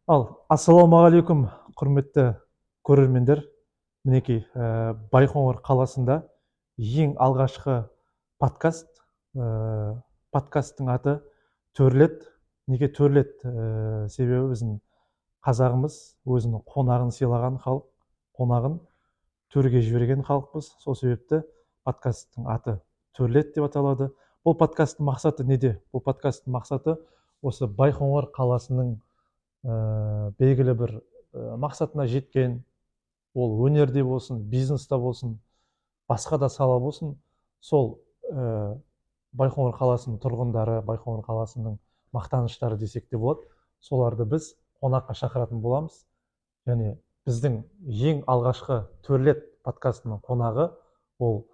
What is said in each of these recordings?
Ассалаумағалейкум, құрметті көрермендер. Мінекей, Байқоңыр қаласында ең алғашқы подкаст. Подкасттың аты Төрлет. Неге Төрлет? Себебі біздің қазағымыз өзінің қонағын сыйлаған халық, қонағын төрге жіберген халықпыз. Сол себепті подкасттың аты Төрлет деп аталады. Бұл подкасттың мақсаты неде? Бұл подкасттың мақсаты осы Байқоңыр қаласының белгілі бір мақсатына жеткен, ол өнерде болсын, бизнеста болсын, басқа да сала болсын, сол Байқоңыр қаласының тұрғындары, Байқоңыр қаласының мақтаныштары десек те болады, соларды біз қонаққа шақыратын боламыз. Және біздің ең алғашқы Төрлет подкастының қонағы ол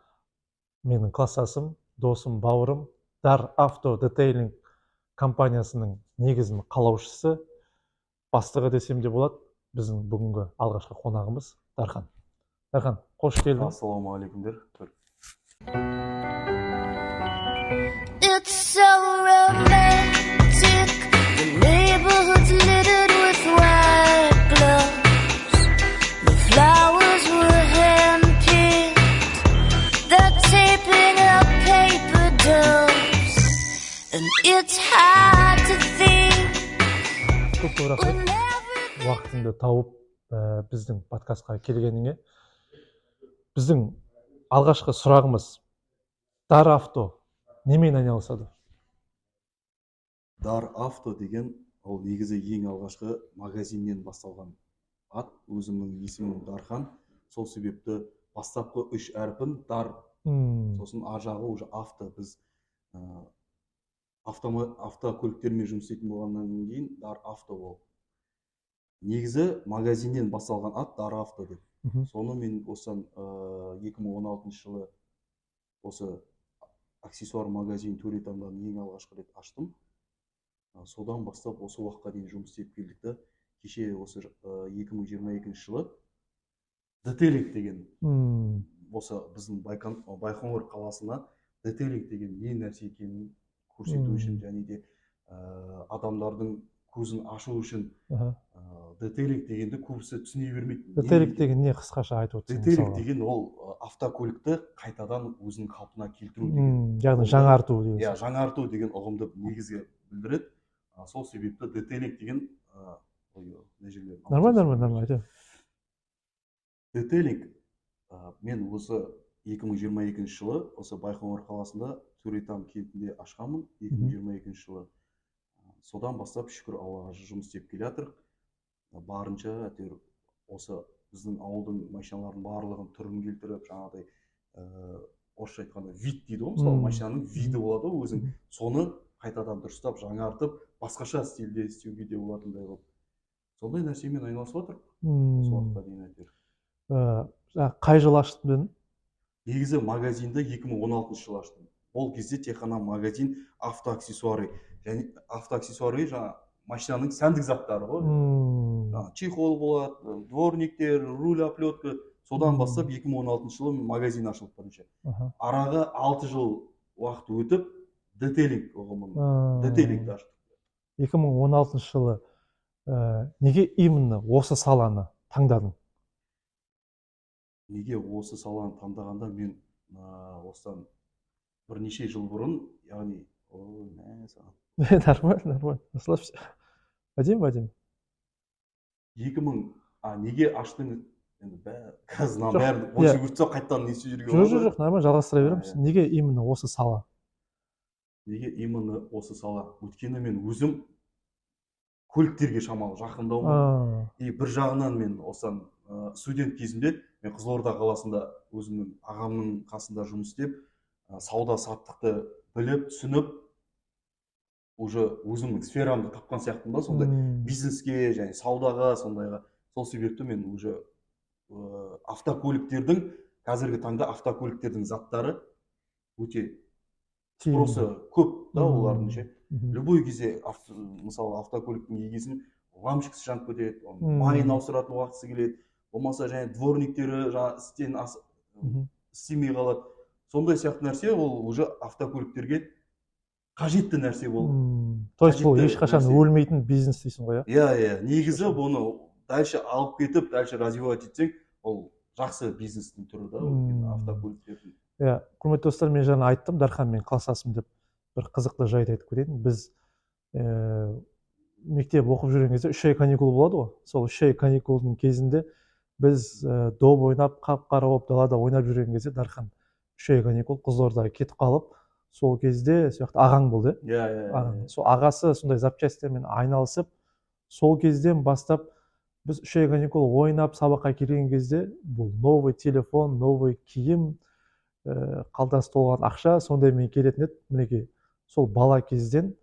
менің класстасым, досым, бауырым, Дар Авто Детейлинг компаниясының негізін қалаушысы, бастығы десем де болады, біздің бүгінгі алғашқы қонағымыз Дархан. Дархан, қош келдің. Ассалаумағалейкумдер. It's so romantic. The neighborhood's littered with white gloves. The flowers were hand-picked. They're taping up paper dolls. And it's hard to think. Көп рахмет уақытыңды тауып біздің подкастқа келгеніңе. Біздің алғашқы сұрағымыз, Дар Авто немен айналысады? Дар Авто деген ол негізі ең алғашқы магазиннен басталған ат. Өзімнің есімім Дархан. Сол себепті бастапқы 3 әрпін Дар, сосын ар жағы уже авто. Біз автокөліктермен жұмыс істейтін болғаннан кейін Дар Авто болды. Негізі магазиннен басталған ат Дар Авто деп. Соны мен осыдан 2016 жылы осы аксессуар магазин Төретамдан ең алғашқы рет аштым. Содан бастап осы уақытқа дейін жұмыс істеп келдік. Кеше осы 2022 жылы Детейлинг деген осы біздің Байқоңыр қаласына Детейлинг деген не нәрсе екенін көрсету үшін, және де адамдардың көзін ашу үшін детейлинг дегенді көбісі түсіне бермейді. Детейлинг деген не, қысқаша айтып отырсың? Детейлинг деген ол автокөлікті қайтадан өзінің қалпына келтіру деген. Яғни жаңарту деген. Иә, жаңарту деген ұғымды негізге білдіреді. Сол себепті детейлинг деген нормально айтып. Детейлинг мен осы 2022 жылы осы Байқоңыр қаласында Төретам кентінде ашқанмын. 2022 жылы. Содан бастап шүкір Аллаға жұмыс істеп келе жатыр. Барынша әйтеуір осы біздің ауылдың машиналардың барлығын түрін келтіріп, жаңағыдай орысша айтқанда вид дейді ғой, мысалы машинаның виді болады ғой өзің, соны қайтадан дұрыстап, жаңартып, басқаша стильде істеуге де болатындай болып. Сондай нәрсемен айналысып отыр. Осы уақытқа дейін әйтеуір. Қай жылы аштың дедің? Негізі магазинді 2016 жылы аштым. Ол кезде тек қана магазин автоаксессуары, және автоаксессуары жаңа машинаның сәндік заттары ғой. Чехол болады, дворниктер, руль, оплетка. Содан бастап 2016 жылы магазин ашылып бірінші. Араға 6 жыл уақыт өтіп, детейлинг ұғымын, детейлингті аштық. 2016 жылы неге именно осы саланы таңдадың? Неге осы саланы таңдағанда мен осыдан бірнеше жыл бұрын, яғни Нормально, расслабься. Вадим. Неге аштың? Қазынан бәрін осы өтсе қайттан не істеп жүрген? Жоқ, нормально, жалғастыра береміз. Неге именно осы сала? Неге именно осы сала? Өткені мен өзім көліктерге шамалы жақындауым. Бір жағынан мен осыдан студент кезімде мен Қызылорда қаласында өзімнің ағамның қасында жұмыс істеп, сауда саттықты біліп, түсініп, уже өзімнің сферамды тапқан сияқтымын да, сондай бизнеске және саудаға, сондайға. Сол себепті мен уже автокөліктердің, қазіргі таңда автокөліктердің заттары өте спросы көп да олардың ше. Любой кезде, мысалы автокөліктің егесін лампочкасы жанып кетеді, майын ауыстыратын уақытысы келеді, болмаса және дворниктері істен істемей қалады. Сондай сияқты нәрсе ол уже автокөліктерге қажетті нәрсе болды. То есть бұл қажетті ешқашан нәрсе. өлмейтін бизнес дейсің ғой, Иә, негізі бұны дальше алып кетіп, дальше развивать етсең, ол жақсы бизнестің түрі да, автокөліктердің. Иә, құрметті достар, мен жаңа айттым, Дарханмен кластасым деп, бір қызықты жайт айтып кетейін. Біз мектеп оқып жүрген кезде 3 ай каникул болады ғой. Сол 3 ай каникулдың кезінде біз доп ойнап, қап-қара болып далада ойнап жүрген кезде Дархан 3 ай каникул Қызылордаға кетіп қалып, сол кезде сияқты ағаң болды. Иә. Сол ағасы сондай запчастьтермен айналысып, сол кезден бастап біз 3 ай каникул ойнап сабаққа келген кезде бұл новый телефон, новый киім, қалтасы толған ақша, сондаймен келетін еді. Мінекей, сол бала кезден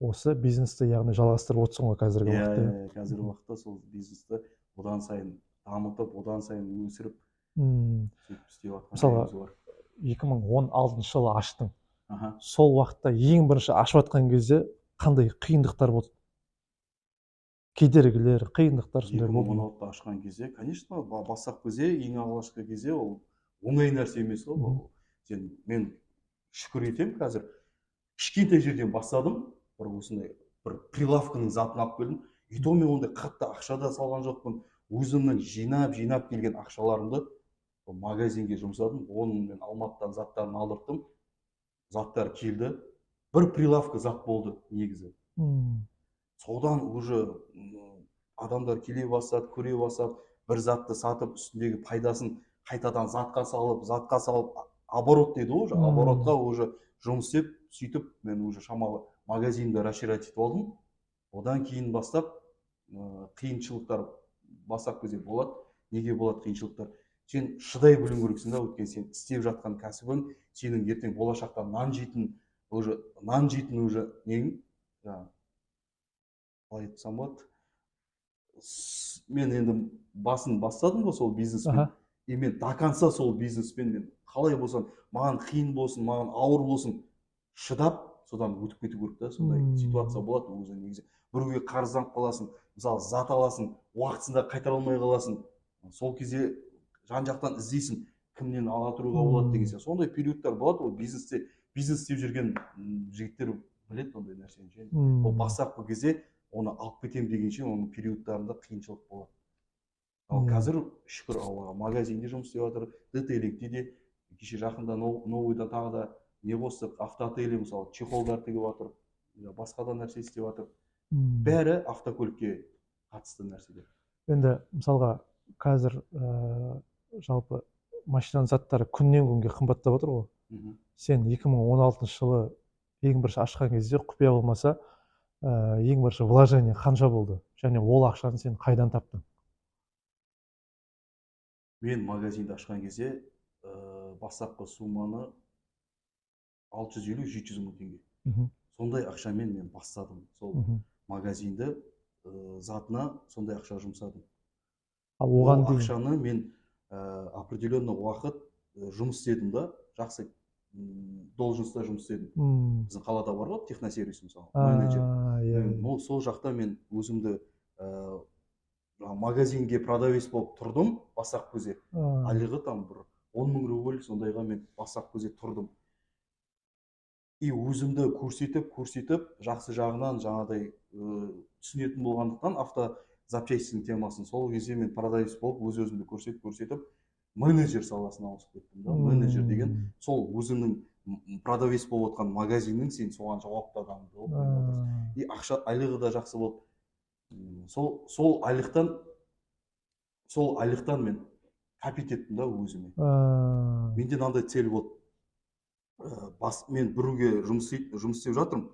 осы бизнесті яғни жалғастырып отырсың ғой қазіргі уақытта. Иә, қазіргі уақытта сол бизнесті одан сайын дамытып, одан сайын өсіріп сөйтіп істеп жатқан. Мысалға 2016 жылы аштың. Аха. Сол уақытта ең бірінші ашып жатқан кезде қандай қиындықтар болды? Кедергілер, қиындықтар сондай болды. 2016-та ашқан кезде, конечно, бастап кезде, ең алғашқы кезде ол оңай нәрсе емес қой. Мен шүкір етемін, қазір кішкентай жерден бастадым. Бір осындай бір прилавканың затын алып келдім. И то мен ондай қатты ақша да салған жоқпын. Өзімнің жинап келген ақшаларымды магазинге жұмсадым. Оның мен Алматыдан заттарын алдырттым. Заттар келді. Бір прилавка зат болды негізі. Содан уже адамдар келе бастады, көре бастады. Бір затты сатып, үстіндегі пайдасын қайтадан затқа салып, оборот дейді ғой, оборотқа уже жұмыс істеп, сөйтіп мен уже шамалы магазинді расширять етіп алдым. Одан кейін бастап қиыншылықтар бастап кезде болады. Неге болады қиыншылықтар? Сен шыдай білуің керексің да, өйткені сен істеп жатқан кәсібің сенің ертең болашақта нан жейтін уже нең, қалай айтсам болады. Мен енді басын бастадым ғой сол бизнеспен. И мен до конца сол бизнеспен мен қалай болсын, маған қиын болсын, маған ауыр болсын, шыдап содан өтіп кету керек та. Сондай ситуация болады өзі негізі. Біреуге қарызданып қаласың, мысалы зат аласың, уақытысында қайтара алмай қаласың. Сол кезде жан жақтан іздейсің, кімнен ала тұруға болады деген сияқты. Сондай периодтар болады. Ол бизнес істеп жүрген жігіттер біледі ондай нәрсені. Ол бастапқы кезде оны алып кетем дегенше оның периодтарында қиыншылық болады. Ал қазір шүкір Аллаға, магазинде жұмыс істеп жатыр, детейлингте де, кеше жақында новыйдан тағы да не қостық, автоотеле мысалы чехолдар тігіп жатыр, басқа да нәрсе істеп жатыр. Бәрі автокөлікке қатысты нәрселер. Енді мысалға қазір жалпы машинаның заттары күннен күнге қымбаттап жатыр ғой. Сен 2016 жылы ең бірінші ашқан кезде құпия болмаса, ең бірінші вложение қанша болды? Және ол ақшаны сен қайдан таптың? Мен магазинді ашқан кезде бастапқы сумманы 650-700 мың теңге. Сондай ақшамен мен бастадым. Сол магазинді затына сондай ақша жұмсадым. Ал оған дейін ақшаны мен определенный уақыт жұмыс істедім да, жақсы должностьта жұмыс істедім. Біздің қалада бар ғой, техносервис мысалы, менеджер. Сол жақта мен өзімді магазинге продавец болып тұрдым, бастапқы кезде. Айлығы там бір 10 мың рубль сондайға мен бастапқы кезде тұрдым. И өзімді көрсетіп, жақсы жағынан жаңадай түсінетін болғандықтан автозапчастьтің темасын сол кезде мен продавец болып өзімді көрсетіп, менеджер саласына ауысып кеттім. Менеджер деген сол өзіңнің продавец болып отқан магазиннің сен соған жауапты адамы болып. И ақша айлығы да жақсы болды. Сол айлықтан мен капит еттім да өзіме. Менде мынандай цель болды. Мен біреуге жұмыс істеп жатырмын.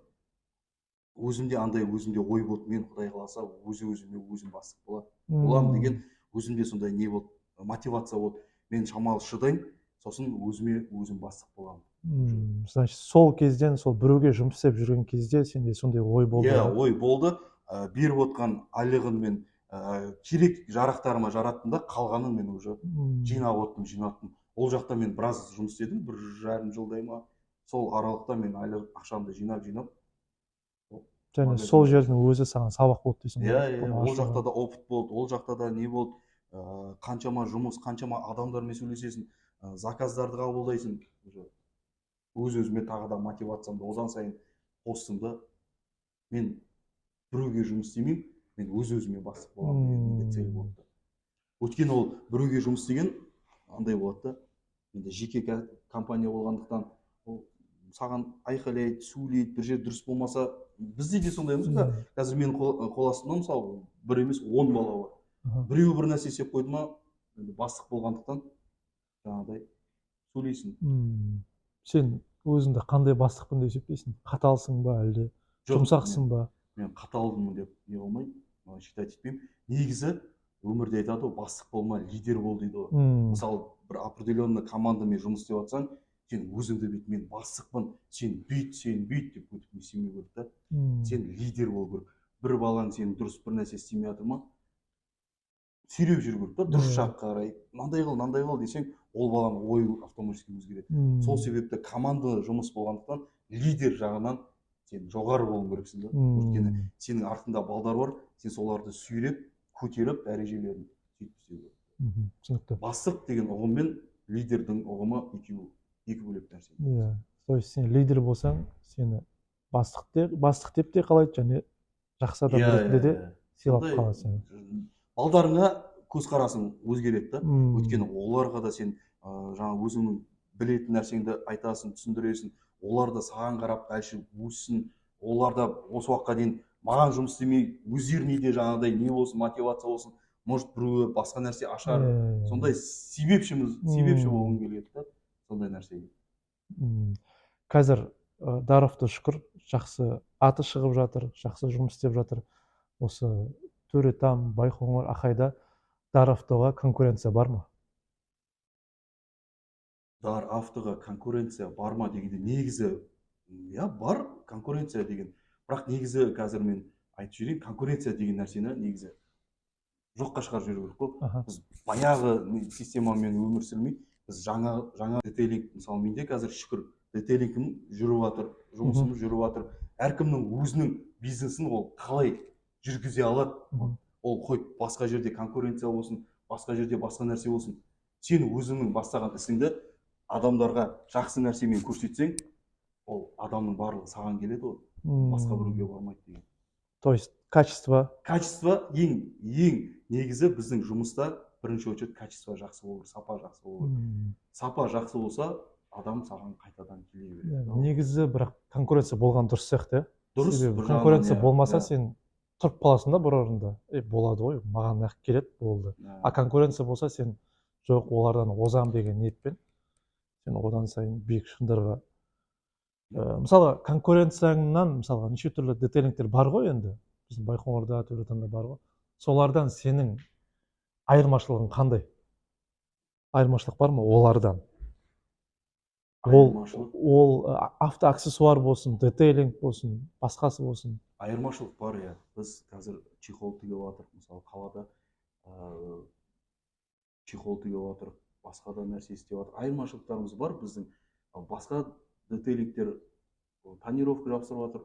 Өзімде ой болды. Мен Құдай қаласа өзім бастық боламын деген өзімде сондай не болды, мотивация болды. Мен шамалы шыдаймын, сосын өзім бастық боламын. Значит, сол кезден, сол біреуге жұмыс істеп жүрген кезде сенде сондай ой болды? Иә, ой болды. Беріп отқан айлығын мен керек жарақтарыма жараттым да, қалғанын мен уже жинаттым. Ол жақта мен біраз жұмыс істедім, 1,5 жылдай ма. Сол аралықта мен айлық ақшамды жинап. Және сол жердің өзі саған сабақ болды дейсің. Иә, ол жақта да опыт болды, ол жақта да не болды, қаншама жұмыс, қаншама адамдармен сөйлесесің, заказдарды қабылдайсың. Өз-өзіме тағы да мотивациямды одан сайын қостым да мен біреуге жұмыс істемеймін, мен өз-өзіме бастық боламын деген менде цель болды. Өйткені ол біреуге жұмыс істеген андай болады да, енді жеке компания болғандықтан ол саған айқайлайды, сөйлейді, бір жер дұрыс болмаса, бізде де сондаймыз да. Қазір менің қол астымда мысалы бір емес 10 бала бар. Біреу бір нәрсе істеп қойды ма, бастық болғандықтан жаңағыдай сөйлейсің. Сен өзіңді қандай бастықпын деп есептейсің? Қаталсың ба әлде жұмсақсың ба? Мен қаталмын деп не қылмай, считать етпеймін. Негізі өмірде айтады ғой, бастық болма, лидер бол дейді ғой. Мысалы бір определенный командамен жұмыс істеп жатсаң, сен өзіңді бүйт, мен бастықпын, сен бүйт деп өтіп не істемеу керек та. Сен лидер бол керек. Бір балаң сен дұрыс бір нәрсе істемей жатыр ма, сүйреп жүру керек та, дұрыс жаққа қарай. Мынандай қыл десең, ол баланың ойы автоматически өзгереді. Сол себепті команда жұмыс болғандықтан лидер жағынан сен жоғары болуың керексің да. Өйткені сенің артында балдар бар, сен соларды сүйреп, көтеріп дәрежелерін жеткізу керек. Түсінікті. Бастық деген ұғым мен лидердің ұғымы екі бөлек нәрсе. Иә. То есть сен лидер болсаң, сені бастық деп те қалайды, және жақсы адам ретінде де сыйлап қалады сені. Балдарыңа көзқарасың өзгереді да. Өйткені оларға да сен жаңа өзіңнің білетін нәрсеңді айтасың, түсіндіресің. Олар да саған қарап әлші өссін. Олар да осы уақытқа дейін маған жұмыс істемей, өздеріне де жаңағыдай не болсын, мотивация болсын, может біреуі басқа нәрсе ашар. Сондай себепші болғың келеді да, сондай нәрсеге. Қазір Даровты шүкір, жақсы аты шығып жатыр, жақсы жұмыс істеп жатыр. Осы Төретам, Байқоңыр, Ақайда Даровтыға конкуренция бар ма? Даровтыға конкуренция бар ма дегенде негізі, бар конкуренция деген. Бірақ негізі қазір мен айтып жіберейін, конкуренция деген нәрсені негізі жоққа шығарып жіберу керек қой. Біз баяғы системамен өмір сүрмей, біз жаңа детейлинг, мысалы менде қазір шүкір детейлингім жүріп жатыр, жұмысым жүріп жатыр. Әркімнің өзінің бизнесін ол қалай жүргізе алады. Ол қой басқа жерде конкуренция болсын, басқа жерде басқа нәрсе болсын. Сен өзіңнің бастаған ісіңді адамдарға жақсы нәрсемен көрсетсең, ол адамның барлығы саған келеді ғой. Басқа біреуге бармайды деген. То есть качество ең негізі біздің жұмыста бірінші очередь качество жақсы болу, сапа жақсы болу. Сапа жақсы болса, адам саған қайтадан келе береді. Негізі бірақ конкуренция болған дұрыс сияқты. Дұрыс. Конкуренция болмаса сен тұрып қаласың да бір орында. Болады ғой, маған ақ келеді, болды. А конкуренция болса сен жоқ, олардан озам деген ниетпен сен одан сайын биік шыңдарға. Мысалы конкуренцияңнан мысалға неше түрлі детейлингтер бар ғой енді, біздің Байқоңырда, Төретамда бар ғой. Солардан сенің айырмашылығың қандай? Айырмашылық бар ма олардан? Ол автоаксессуар болсын, детейлинг болсын, басқасы болсын. Айырмашылық бар, иә. Біз қазір чехол тігіп жатырмыз, мысалы қалада чехол тігіп жатырмыз, басқа да нәрсе істеп жатырмыз. Айырмашылықтарымыз бар біздің. Басқа детейлингтер тонировка жапсырып жатыр,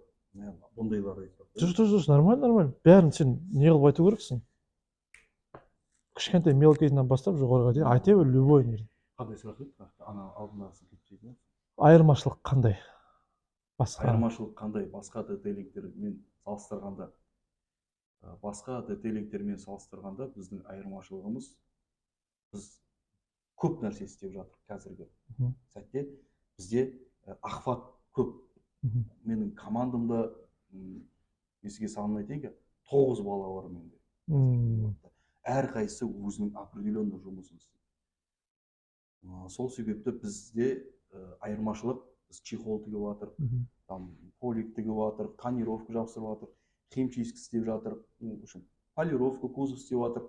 бұндайларды айтады. Жүр, нормально. Бәрін сен не қылып айту керексің? Кішкентай мелкейінен бастап жоғарыға дейін айта бер, любой нерсе. Қандай сұрақ еді? Ана алдындағысын кетпейді. Айырмашылық қандай? Айырмашылық қандай? Басқа детейлингтермен салыстырғанда. Біздің айырмашылығымыз, біз көп нәрсе істеп жатыр қазіргі сәтте. Бізде охват көп. Менің командамда, еске салын айтайын, 9 бала бар менде. Әрқайсысы өзінің определенный жұмысын істейді. Сол себепті бізде айырмашылық, біз чехол тігіп жатыр, полик тігіп жатыр, тонировка жапсырып жатыр, химчистка істеп жатыр, полировка, кузов істеп жатыр,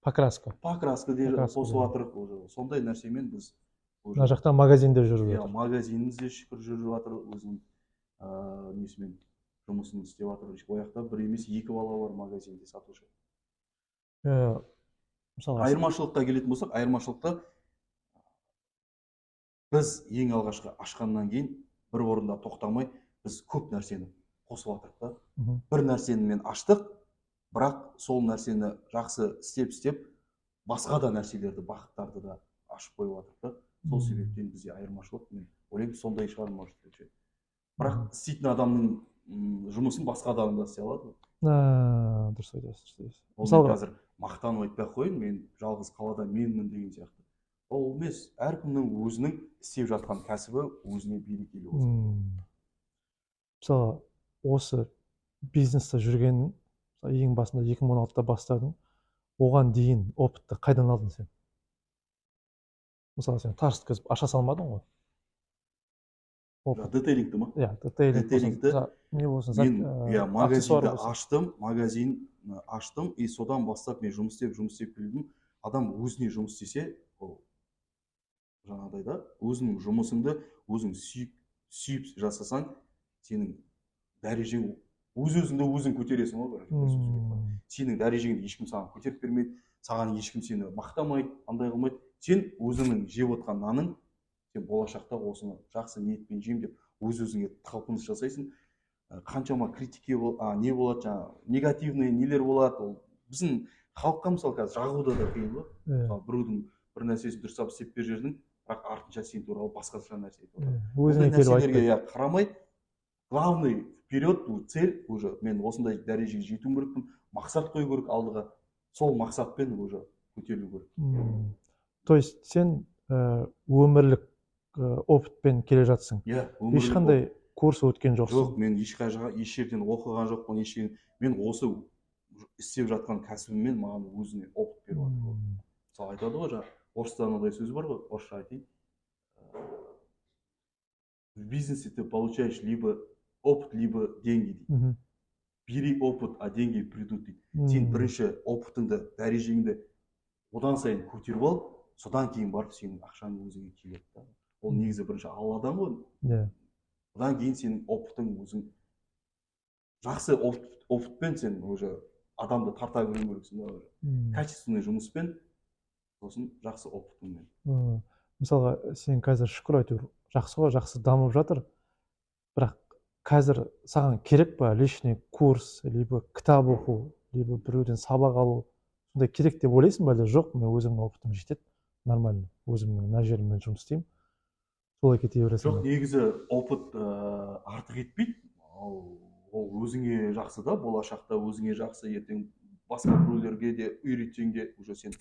покраска де қосып жатыр. Сондай нәрсемен біз мына жақта магазинде жүріп жатыр. Магазинімізде шүкір жүріп жатыр, өзінің несімен жұмысын істеп жатыр. Ол жақта бір емес 2 бала бар магазинде сатушы. Айырмашылыққа келетін болсақ, айырмашылықта біз ең алғашқы ашқаннан кейін бір орында тоқтамай, біз көп нәрсені қосып жатырмыз да. Бір нәрсені мен аштық, бірақ сол нәрсені жақсы істеп, басқа да нәрселерді, бағыттарды да ашып қойып жатырмыз да. Сол себептен бізде айырмашылық, мен ойлаймын, сондай шығар, может. бірақ істейтін адамның жұмысын басқа адам да істей алады. Дұрыс айтасыз. Ол мен қазір мақтанып айтпай ақ қояйын, мен жалғыз қалада менмін деген сияқты. Ол емес, әркімнің өзінің істеп жатқан кәсібі өзіне берекелі болсын. Мысалы, осы бизнесте жүргенің, ең басында 2016-та бастадың, оған дейін опытты қайдан алдың сен? Мысалы, сен тарс еткізіп аша салмадың ғой? Детейлингті ма? Иә, детейлингті не болсын, мен магазин аштым, и содан бастап мен жұмыс істеп келдім. Адам өзіне жұмыс істесе, ол жаңағыдай да, өзіңнің жұмысыңды өзің сүйіп жасасаң, сенің дәрежең өзіңді өзің көтересің ғой. Сенің дәрежеңді ешкім саған көтеріп бермейді, саған ешкім сені мақтамайды, андай қылмайды. Сен өзіңнің жеп отқан наның, сен болашақта осыны жақсы ниетпен жеймін деп өз-өзіңе талпыныс жасайсың. Қаншама критике не болады, жаңағы негативный нелер болады. Ол біздің халыққа мысалы қазір жағуда да қиын ғой. Мысалы біреудің бір нәрсесін дұрыстап істеп бер жердің, бірақ артынша сен туралы басқаша нәрсе айтады. Өзіне келіп нәрселерге қарамай, главный вперед, цель уже мен осындай дәрежеге жетуім керекпін, мақсат қою керек алдыға. Сол мақсатпен уже көтерілу керек. То есть сен өмірлік опытпен келе жатсың. Ешқандай курс өткен жоқсың? Жоқ, мен еш жерден оқыған жоқпын, мен осы істеп жатқан кәсібіммен маған өзіне опыт беріп жатыр. Мысалы айтады ғой, орыста мынандай сөз бар ғой, орысша айтайын. В бизнесе ты получаешь либо опыт, либо деньги дейді. Бери опыт, а деньги придут дейді. Сен бірінші опытыңды, дәрежеңді одан сайын көтеріп ал, содан кейін барып сенің ақшаң өзіңе келеді. Ол негізі бірінші Алладан ғой. Одан кейін сенің опытың өзің жақсы опытпен сен уже адамды тарта білу керексің. Качественный жұмыспен, сосын жақсы опытыңмен. Мысалға, сен қазір шүкір әйтеуір жақсы ғой, жақсы дамып жатыр. Бірақ қазір саған керек па личный курс, либо кітап оқу, либо біреуден сабақ алу? Сондай керек деп ойлайсың ба, әлде жоқ, мен өзімнің опытым жетеді, нормально, өзімнің мына жеріммен жұмыс істеймін, солай кете бересің? Жоқ, негізі опыт артық етпейді. Ол өзіңе жақсы да, болашақта өзіңе жақсы, ертең басқа біреулерге де үйретсең де уже сен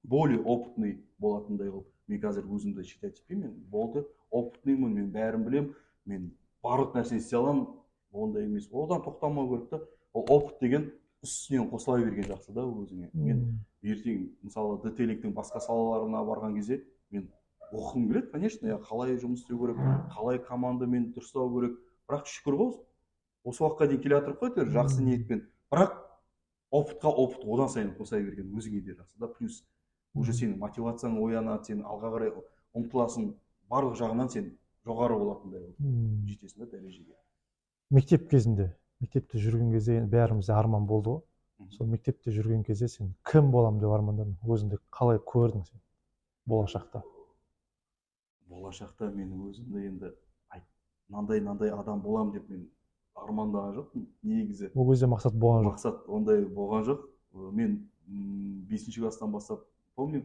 более опытный болатындай қылып. Мен қазір өзімді считать етпеймін, мен болды, опытныймын, мен бәрін білем, мен барлық нәрсені істей аламын, ондай емес. Одан тоқтамау керек та. Ол опыт деген үстінен қосыла берген жақсы да өзіңе. Мен ертең мысалы детейлингтің басқа салаларына барған кезде мен оқығым келеді, конечно, қалай жұмыс істеу керек, қалай командамен дұрыстау керек. Бірақ шүкір ғой, осы уақытқа дейін келе жатырмық қой, жақсы ниетпен. Бірақ опытқа опыт одан сайын қоса берген өзіңе де жақсы да. Плюс уже сенің мотивацияң оянады, сен алға қарай ұмтыласың, барлық жағынан сен жоғары болатындай жетесің да дәрежеге. Мектеп кезінде, мектепте жүрген кезде бәрімізде арман болды ғой. Сол мектепте жүрген кезде сен кім болам деп армандадың? Өзіңді қалай көрдің сен болашақта? Болашақта мен өзімді енді мынандай адам болам деп мен армандаған жоқпын негізі. Ол кезде мақсат болған жоқ? Мақсат ондай болған жоқ. Мен 5-ші класстан бастап помню,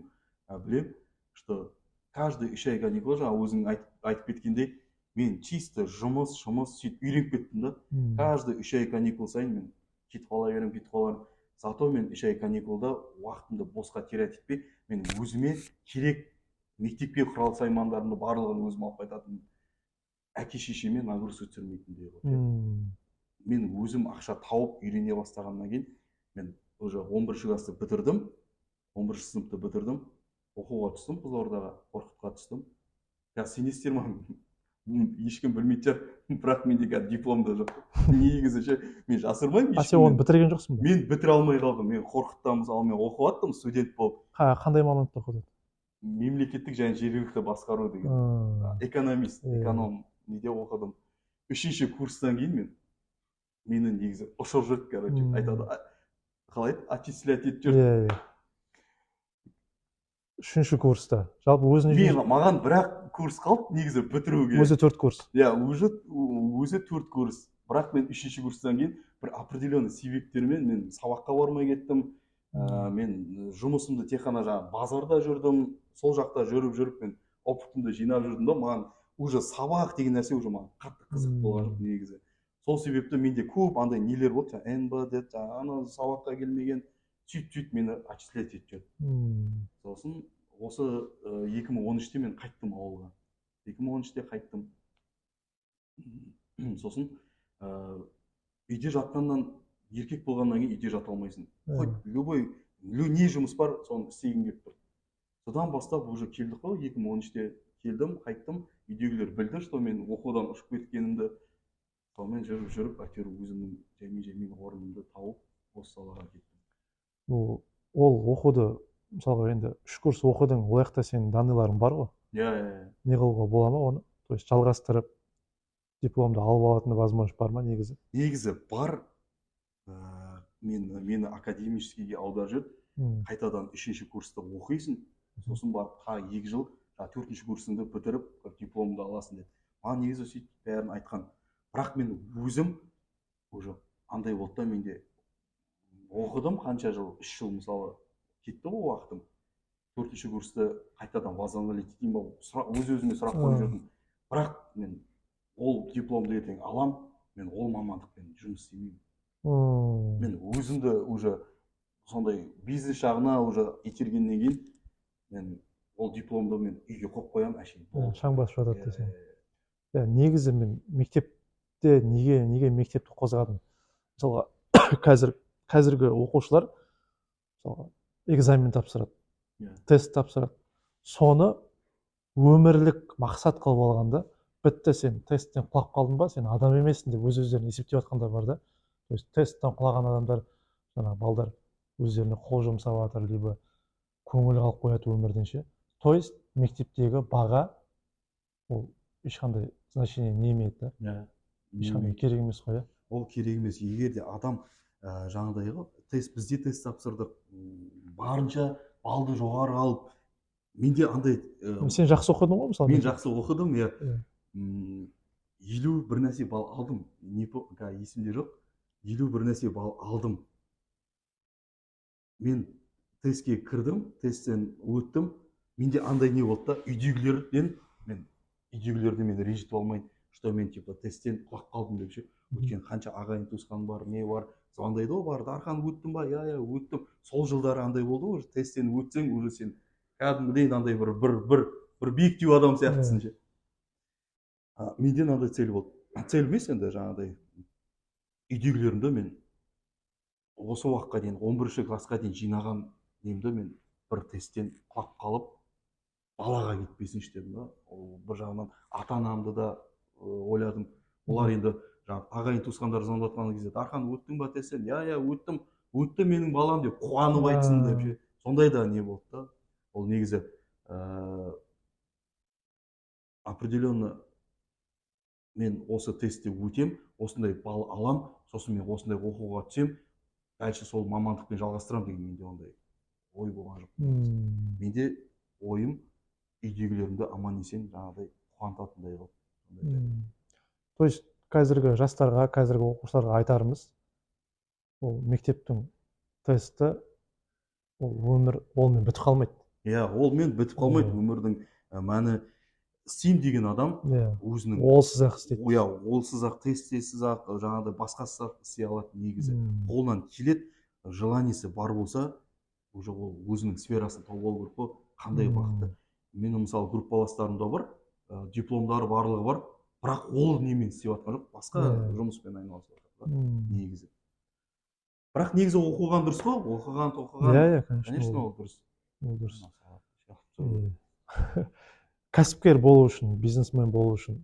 білем, что каждый 3 ай каникул, жаңа өзің айтып кеткендей, мен чисто жұмыс сөйтіп үйреніп кеттім да. Каждый 3 ай каникул сайын мен кетіп қала беремін. Зато мен 3 ай каникулда уақытымды босқа терять етпей, мен өзіме керек мектепке құрал саймандарымды барлығын өзім алып қайтатынмын. Әке-шешеме нагрузка түсірмейтіндей қылып. Мен өзім ақша тауып үйрене бастағаннан кейін, мен уже 11-ші класты бітірдім, 11-ші сыныпты бітірдім, оқуға түстім, Қызылордаға, Қорқытқа түстім. Сенесіздер ме? Ешкім білмейді шығар, бірақ менде қазір диплом да жоқ. Негізі ше, мен жасырмаймын. Сен оны бітірген жоқсың ба? Мен бітіре алмай қалдым. Мен Қорқытта мысалы мен оқып аттым, студент болып. Қандай мамандықта оқыдың? Мемлекеттік және жергілікті басқару деген. Экономист, эконом неде оқыдым. 3-ші курстан кейін мені негізі ұшырып жүрді, короче, айтады, қалай отчислять етіп жүрді. 3-ші курста. Жалпы маған бірақ курс қалды негізі бітіруге. Өзі 4 курс. Өзі 4 курс. Бірақ мен 3-ші курстан кейін бір определенный себептермен мен сабаққа бармай кеттім. Мен жұмысымды тек қана базарда жүрдім, сол жақта жүріп мен опытымды жинап жүрдім да, маған уже сабақ деген нәрсе уже маған қатты қызық болған жоқ негізі. Сол себепті менде көп андай нелер болды, НБ деді, ана сабаққа келмеген, сөйтіп мені отчислять етіп жүрді. Сосын осы 2013-те мен қайттым ауылға. 2013-те қайттым. Сосын үйде жатқаннан, еркек болғаннан кейін үйде жата алмайсың. Хоть не жұмыс бар, соны істегім келіп тұр. Содан бастап уже келдік қой, 2013-те келдім, қайттым. Үйдегілер білді, что мен оқудан ұшып кеткенімді. Сонымен жүріп, әйтеуір өзімнің жай-жай орнымды тауып, осы салаға кеттім. Ол оқуды, мысалға енді 3 курс оқыдың, ол жақта сенің данныйларың бар ғой? Иә. Не қылуға бола ма оны? То есть жалғастырып, дипломды алып алатын возможность бар ма негізі? Негізі бар. Мені академическийге аударып жүрді. Қайтадан 3-ші курста оқисың, сосын барып 2 жыл 4-ші курсыңды бітіріп, дипломды аласың деді. Маған негізі сөйтіп бәрін айтқан. Бірақ мен өзім уже андай болды да, менде оқыдым қанша жыл, 3 жыл мысалы кетті ғой уақытым. 4-ші курсты қайтадан возобновить етейін ба, өз-өзіме сұрақ қойып жүрдім. Бірақ мен ол дипломды ертең алам, мен ол мамандықпен жұмыс істемеймін. Мен өзімді уже сондай бизнес жағына уже етергеннен кейін, мен ол дипломды мен үйге қойып қоямын, әшейін. Шаң басып жатады десең. Негізі мен мектепте неге мектепті қозғадым? Мысалға қазіргі оқушылар мысалға экзамен тапсырады, тест тапсырады. Соны өмірлік мақсат қылып алғанда, бітті, сен тесттен құлап қалдың ба, сен адам емессің деп өз-өздерін есептеп жатқандар бар да. То есть тесттен құлаған адамдар, жаңағы балдар өздеріне қол жұмсап жатыр, либо көңіл қалып қояды өмірден ше. То есть мектептегі баға ол ешқандай значение не имеет да. Ешқандай керек емес қой. Ол керек емес. Егер де адам жаңағыдай бізде тест тапсырдық, барынша балды жоғары алып, менде андай... Сен жақсы оқыдың ғой мысалы? Мен жақсы оқыдым, иә. 51 нәрсе бал алдым. Есімде жоқ. 51 нәрсе бал алдым. Мен тестке кірдім, тесттен өттім. Менде андай не болды да, үйдегілерден мен ренжітіп алмайын, что мен тесттен құлап қалдым деп ше. Өткен қанша ағайын туысқан бар, не бар, звондайды ғой, бар, Дархан өттім ба? Я, өттім. Сол жылдары андай болды ғой, тесттен өтсең, уже сен кәдімгідей андай бір биіктеу адам сияқтысың ше. Менде андай цель болды. Цель емес енді жаңағыдай. Үйдегілерімді мен осы уақытқа дейін, 11-ші классқа дейін жинаған немді мен бір тесттен құлап қалып, балаға кетпесінші дедім да. Бір жағынан ата-анамды да ойладым. Олар енді ағайын туысқандар звондап жатқан кезде, Дархан өттің ба тесттен? Я, өттім. Өтті менің балам деп қуанып айтсын деп ше. Сондай да не болды да. Ол негізі определенно мен осы тестте өтем, осындай бал алам, сосын мен осындай оқуға түсем, дальше сол мамандықпен жалғастырам деген менде ондай ой болған жоқ. Менде ойым үйдегілерімді аман есен жаңағыдай қуантатындай қылып. То есть қазіргі жастарға, қазіргі оқушыларға айтарымыз, ол мектептің тесті, ол олмен бітіп қалмайды. Иә, олмен бітіп қалмайды. Өмірдің мәні, істеймін деген адам өзінің олсыз-ақ істейді. Иә, олсыз-ақ, тесттесіз-ақ, жаңағыдай басқасы істей алады негізі. Қолынан келеді, желаниесі бар болса, уже ол өзінің сферасын тауып алу керек қой. Қандай бақытты. Менің мысалы группаластарымда бар, дипломдары барлығы бар, бірақ ол немен істеп жатқан жоқ, басқа жұмыспен айналысып жатыр негізі. Бірақ негізі оқыған дұрыс қой, оқыған. Иә, конечно, ол дұрыс. Ол дұрыс. Кәсіпкер болу үшін, бизнесмен болу үшін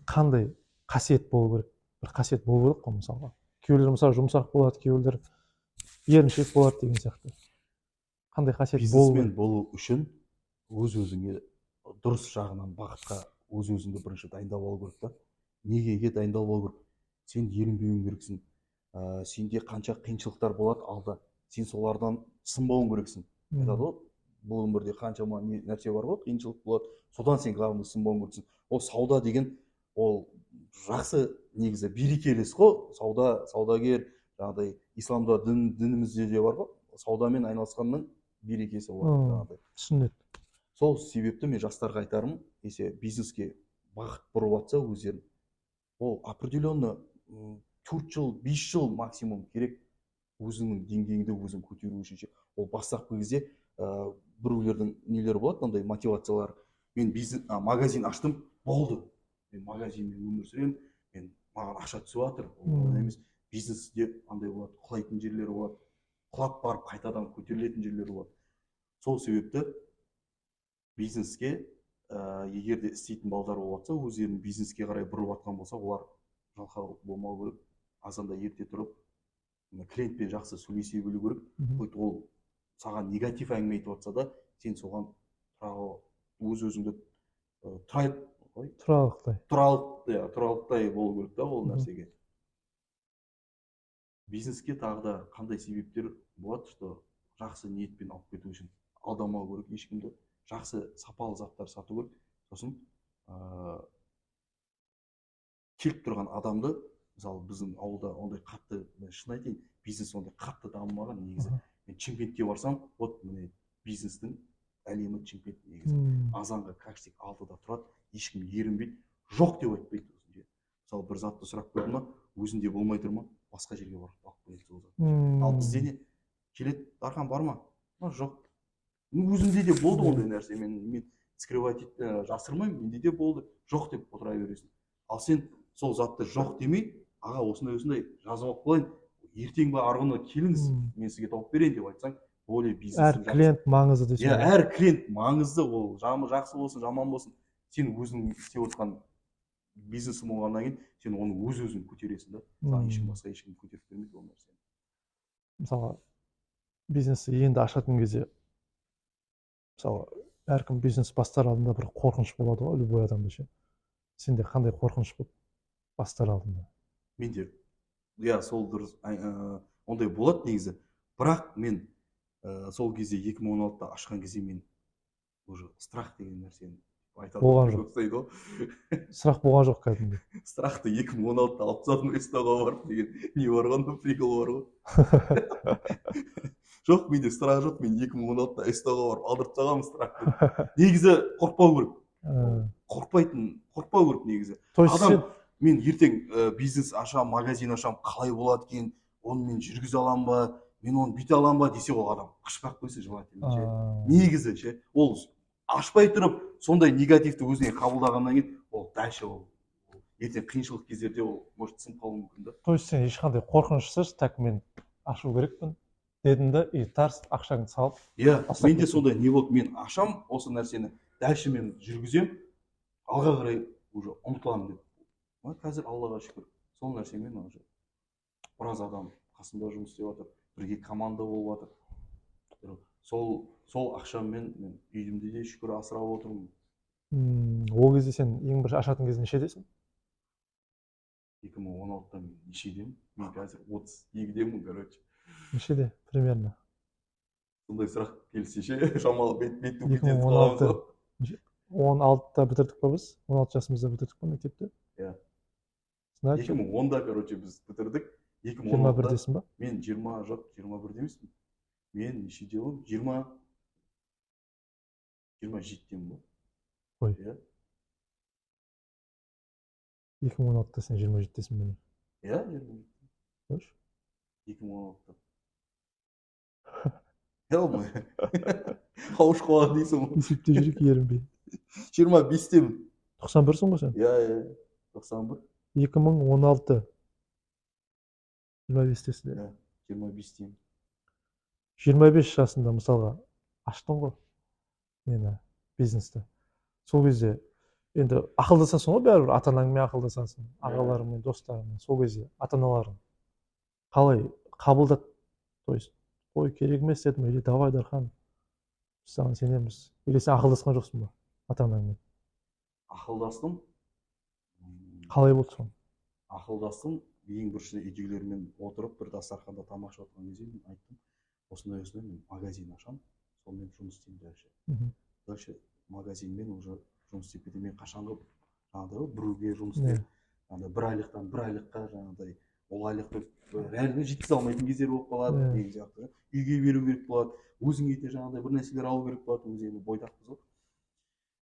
қандай қасиет болу керек? Бір қасиет болу керек қой мысалға. Кейбіреулер мысалы жұмсақ болады, кейбіреулер еріншек болады деген сияқты. Қандай қасиет болу керек? Бизнесмен болу үшін өз-өзіңе дұрыс жағынан бағытқа өз-өзіңді бірінші дайындап алу керек та. Неге дайындалып алу керек? Сен ерінбеуің керексің. Сенде қанша қиыншылықтар болады алда. Сен солардан сынбауың керексің. Айтады ғой, бұл өмірде қаншама нәрсе бар ғой, қиыншылық болады. Содан сен главный сынбауың керексің. Ол сауда деген, ол жақсы негізі берекелес қой. Саудагер, жаңағыдай исламда дінімізде де бар ғой. Саудамен айналысқанның берекесі болады. Түсінеді. Сол себепті мен жастарға айтарым, бизнеске бағыт бұрып жатса өздерін, ол определенно 4 жыл 5 жыл максимум керек өзіңнің деңгейіңді өзің көтеру үшін ше. Ол бастапқы кезде біреулердің нелері болады, андай мотивациялар. Мен магазин аштым, болды. Мен магазинмен өмір сүремін, маған ақша түсіп жатыр. Ол емес. Бизнесте андай болады, құлайтын жерлері болады. Құлап барып қайтадан көтерілетін жерлері болады. Сол себепті бизнеске егер де істейтін балдар болып жатса, өздерінің бизнеске қарай бұрып жатқан болса, олар жалқау болмау керек. Азанда ерте тұрып, клиентпен жақсы сөйлесе білу керек. Ол саған негатив әңгіме айтып жатса да, сен соған өз-өзіңді тұралықтай болу керек та ол нәрсеге. Бизнеске тағы да қандай себептер болады, что жақсы ниетпен алып кету үшін алдамау керек ешкімді, жақсы сапалы заттар сату керек. Сосын келіп тұрған адамды, мысалы біздің ауылда ондай қатты, шын айтайын, бизнес ондай қатты дамымаған негізі. Мен Чимкентке барсам, вот міне бизнестің әлемі Чимкент негізі. Азанға каштик 6-да тұрады, ешкім ерінбейді, жоқ деп айтпайды. Мысалы бір затты сұрақ қойды ма, өзінде болмай тұр ма, басқа жерге барып алып келеді сол затты. Ал бізде не? Келеді, Дархан бар ма? Жоқ. Өзімде де болды ондай нәрсе. Мен скрывать жасырмаймын, менде де болды. Жоқ деп отыра бересің. Ал сен сол затты жоқ демей, аға осындай жазып алып қойын, ертең ба арғыны келіңіз, мен сізге тауып берейін деп айтсаң, более бизнес. Әр клиент маңызды дейсің. Иә, әр клиент маңызды, ол жақсы болсын, жаман болсын. Сен өзің істеп отқан бизнесің болғаннан кейін, сен оны өз-өзің көтересің да. Басқа ешкім көтеріп бермейді ол нәрсені. Мысалы, бизнесті енді ашатын кезде, мысалы, әркім бизнес бастар алдында бір қорқыныш болады ғой, любой адамда ше. Сенде қандай қорқыныш болды бастар алдында? Менде, иә, сол дұрыс, ондай болады негізі. Бірақ мен сол кезде 2016-да ашқан кезде мен уже страх деген нәрсені болған жоқ. Сұрақ болған жоқ кәдімгі. Сұрақты 2016-да алып тастадым, эстоға барып деген не бар ғой, прикол бар ғой. Жоқ, менде сұрақ жоқ, мен 2016-да эстоға барып алдырып тастағанмын сұрақты. Негізі қорықпау керек. Қорықпау керек негізі. Адам, мен ертең бизнес ашам, магазин ашам, қалай болады екен, оны мен жүргізе алам ба, мен оны бүйте алам ба десе, ол адам қашпақ қойса желательно. Негізі ше, ол ашпай тұрып, сондай негативті өзіне қабылдағаннан кейін, ол дальше ол ертең қиыншылық кездерде ол может сынып қалуы мүмкін да. То есть сен ешқандай қорқынышсыз, так мен ашу керекпін дедің да, и тарс ақшаңды салып. Иә, менде сондай не болды, мен ашам осы нәрсені, дальше мен жүргізем, алға қарай уже ұмытыламын деп. Қазір Аллаға шүкір, сол нәрсемен уже біраз адам қасымда жұмыс істеп жатыр, бірге команда болып жатыр. Сол ақшаммен мен үйімді де шүкір асырап отырмын. Ол кезде сен ең бірінші ашатын кезде нешедесің? 2016-да мен нешедемін? Мен қазір 32-демін, короче. Нешеде, примерно? Сондай сұрақ келсе ше, шамалы беттің 16-да бітірдік па біз? 16 жасымызда бітірдік па мектепті? Иә. 2010-да, короче, біз бітірдік. 21-десің ба? Мен 20, жоқ, 21 демеспін. Мен нешеде болым? 27-демін ба? Ой. Иә. 2016-да сен 27-десің бе? Иә, 27. Қойш? 2016-да. Елмай. Қауыш қуады дейсің ғой. Есепте жүрек ерінбей. 25-демін. 91-сің ғой сен? Иә, 91. 2016. 25-тесің. Иә, 25-демін. 25 жасында мысалға аштың ғой мені бизнесті. Сол кезде енді ақылдасасың ғой бәрібір, ата-анаңмен ақылдасасың, ағаларыңмен, достарыңмен. Сол кезде ата-аналарың қалай қабылдады? То есть, ой, керек емес дедім, или давай Дархан, біз саған сенеміз. Или сен ақылдасқан жоқсың ба ата-анаңмен? Ақылдастым. Қалай болды соң? Ақылдастым, ең бірінші үйдегілермен отырып, бір дастарханда тамақ ішіп отырған кезде мен айттым, осындай мен магазин ашам, сонымен жұмыс істеймін дальше. Дальше магазинмен уже жұмыс істеп кетемін. Мен қашанғы жаңағыдай біреуге жұмыс істеп, бір айлықтан бір айлыққа жаңағыдай ол айлықты реально жеткізе алмайтын кездер болып қалады деген сияқты. Үйге беру керек болады, өзіңе де жаңағыдай бір нәрселер алу керек болады, өзіңе бойдақпыз ғой.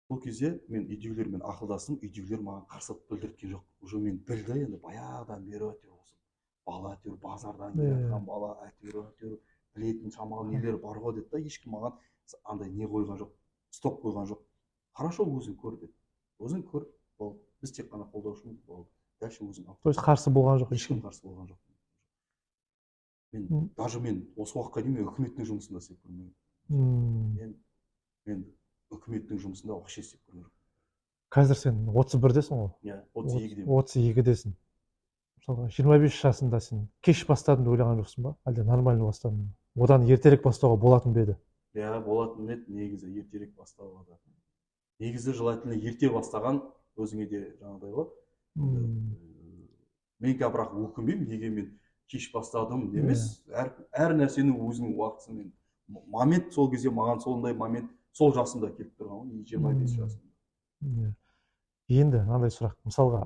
сол кезде мен үйдегілермен ақылдастым, үйдегілер маған қарсылық білдірткен жоқ. Уже мен білді енді баяғыдан бері әйтеуір осы бала әйтеуір базардан келе жатқан бала әйтеуір білетін шамалы нелер бар ғой деді да, ешкім маған андай не қойған жоқ, стоп қойған жоқ. Хорошо, өзің көр деді. Өзің көр, болды. Біз тек қана қолдаушымыз, болды. Дальше өзің ал. То есть қарсы болған жоқ Ешкім қарсы болған жоқ. Мен даже осы уақытқа дейін мен үкіметтің жұмысында істеп көрмеймін. Мен үкіметтің жұмысында вообще істеп көрмеймін. Қазір сен 31-десің ғой? Иә, 32-демін. 32-десің. Мысалға 25 жасында сен кеш бастадым деп ойлаған жоқсың ба? Әлде нормально бастадың ба? Одан ертерек бастауға болатын ба еді? Иә, болатын еді, негізі ертерек бастауға. Негізі желательно ерте бастаған, өзіңе де жаңағыдай ғой. Мен бірақ өкінбеймін, неге мен кеш бастадым емес, әр нәрсенің өзінің уақытысымен. Момент сол кезде маған сондай момент сол жасымда келіп тұрған ғой, 25 жасымда. Енді мынандай сұрақ, мысалға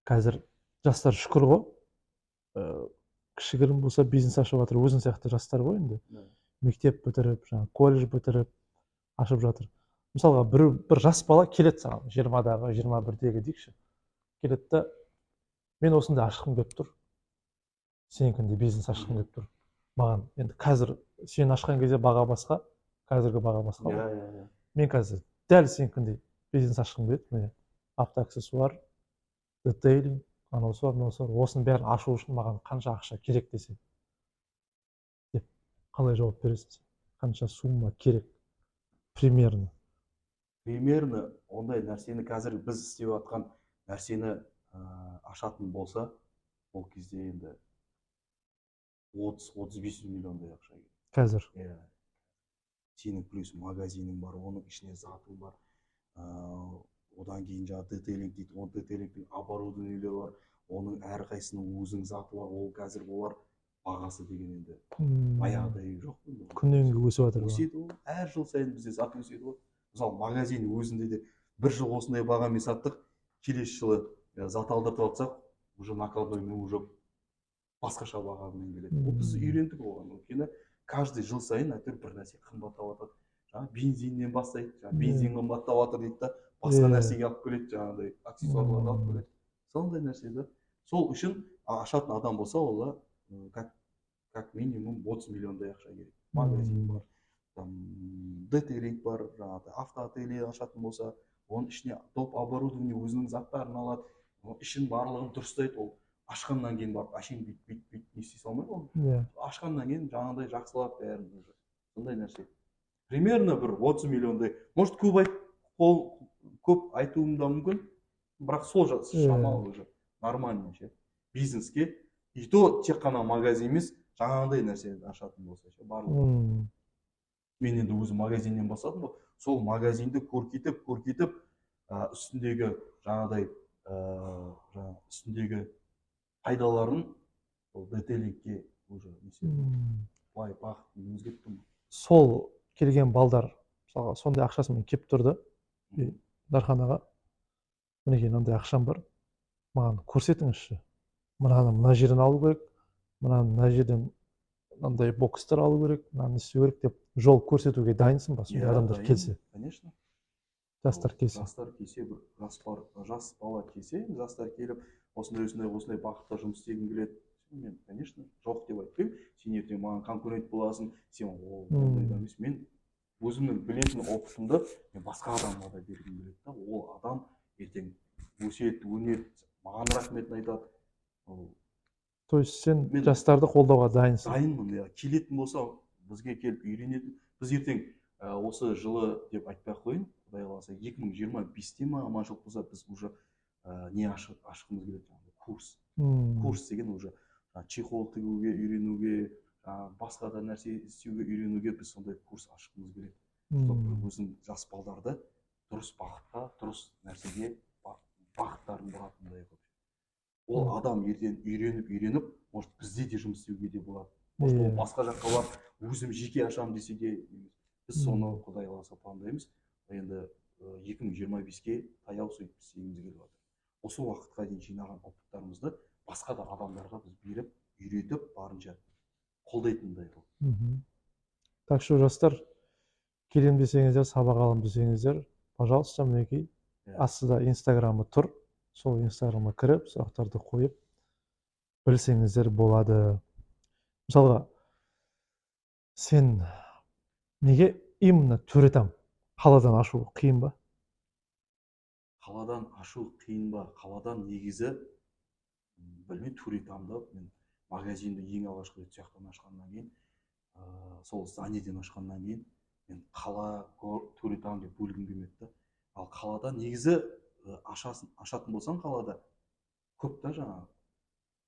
қазір жастар шүкір ғой, кішігірім болса бизнес ашып жатыр, өзің сияқты жастар ғой енді. Мектеп бітіріп, колледж бітіріп ашып жатыр. Мысалға бір жас бала келеді саған, 20-дағы, 21-дегі дейікші. Келеді да, мен осында ашқым келіп тұр. Сенікінде бизнес ашқым келіп тұр. Маған енді қазір сен ашқан кезде баға басқа, қазіргі баға басқа. Мен қазір дәл сенікіндей бизнес ашқым келеді. Міне автоаксессуар, детейлинг, анаусы бар, мынаусы бар. Осының бәрін ашу үшін маған қанша ақша керек десе, деп қалай жауап бересің сен? Қанша сумма керек? Примерно ондай нәрсені қазір біз істеп жатқан нәрсені ашатын болса, ол кезде енді 30-35 миллиондай ақша керек. Қазір? Сенің плюс магазинің бар, оның ішіне затың бар. Одан кейін жаңағы детейлинг дейді, ол детейлингтің оборудованиелері бар, оның әрқайсының өзінің заты бар, ол қазір олар бағасы деген енді баяғыдай жоқ. Күннен күнге өсіп жатыр. Өседі ол, әр жыл сайын бізде зат өседі ғой. Мысалы магазин өзінде де бір жыл осындай бағамен саттық, келесі жылы зат алдыртып алсақ, уже накладной уже басқаша бағамен келеді. Ол біз үйрендік оған. Өйткені каждый жыл сайын әйтеуір бір нәрсе қымбаттап жатады. Жаңағы бензиннен бастайды, бензин қымбаттап жатыр дейді да, басқа нәрсеге алып келеді, жаңағыдай аксессуарларды алып келеді. Сондай нәрсе да. Сол үшін ашатын адам болса, ол как минимум 30 миллиондай ақша керек. Магазин бар, детейлинг бар, жаңағы автоателье ашатын болса, оның ішіне топ оборудование өзінің заттарын алады, ішін барлығын дұрыстайды. Ол ашқаннан кейін барып әшейін бүйтіп не істей салмайды ол. Ашқаннан кейін жаңағыдай жақсылап бәрін уже. Сондай нәрсе. Примерно бір 30 миллиондай. Может көп айтуым да мүмкін, бірақ сол шамалы уже нормально ше. Бизнеске и то тек қана магазин емес, жаңағыдай нәрсе ашатын болса ше, барлығы. Мен енді өзім магазиннен бастадым ғой. Сол магазинді көркейтіп, үстіндегі жаңағыдай үстіндегі пайдаларын ол детейлингке уже былай бағытын өзгерттім. Сол келген балдар, мысалға сондай ақшасымен келіп тұрды Дархан аға, мінекей мынандай ақшам бар, маған көрсетіңізші, мына жерден алу керек, мына жерден мынандай бокстар алу керек, мынаны істеу керек деп жол көрсетуге дайынсың ба? Сондай адамдар келсе? Конечно. Жастар келсе? Жастар келсе, бір жас бала келсе, жастар келіп, осындай бағытта жұмыс істегім келеді. Мен, конечно, жоқ деп айтпаймын. Сен ертең маған конкурент боласың, сен ондай да емес. Мен өзімнің білетін опытымды мен басқа адамға да бергім келеді да. Ол адам ертең өсиет, өнер, маған рахметін айтады. То есть сен жастарды қолдауға дайынсың? Дайынмын, келетін болса, бізге келіп үйренетін. Біз ертең осы жылы деп айтпай қойын, құдай қаласа 2025-те ма аманшылық болса, біз уже не ашқымыз келеді, курс. Курс деген уже чехол тігуге үйренуге, басқа да нәрсе істеуге үйренуге біз сондай курс ашқымыз келеді. Чтобы өзің жас балдарды дұрыс бағытқа, дұрыс нәрсеге бағыттарын бұратындай қылып. Ол адам ертең үйреніп, может бізде де жұмыс істеуге де болады. Может ол басқа жаққа барып, өзім жеке ашамын десе де, біз соны құдай қаласа пландаймыз. Енді 2025-ке таяу сөйтіп істегіміз келіп жатыр. Осы уақытқа дейін жинаған опыттарымызды басқа да адамдарға біз беріп, үйретіп, барынша қолдайтындай қылып. Так что жастар, келем десеңіздер, сабақ алам десеңіздер, пожалуйста, мінекей Иә. астыда инстаграмы тұр, сол инстаграмға кіріп сұрақтарды қойып білсеңіздер болады. Мысалға, сен неге именно Төретам қаладан ашу қиын ба? Қаладан ашу қиын ба? Қаладан негізі білмеймін, Төретамда мен магазинді ең алғашқы рет сияқтан ашқаннан кейін, сол зданиеден ашқаннан кейін мен қала Төретам деп бөлгім келмеді да. Ал қалада негізі ашатын болсаң қалада көп та жаңағы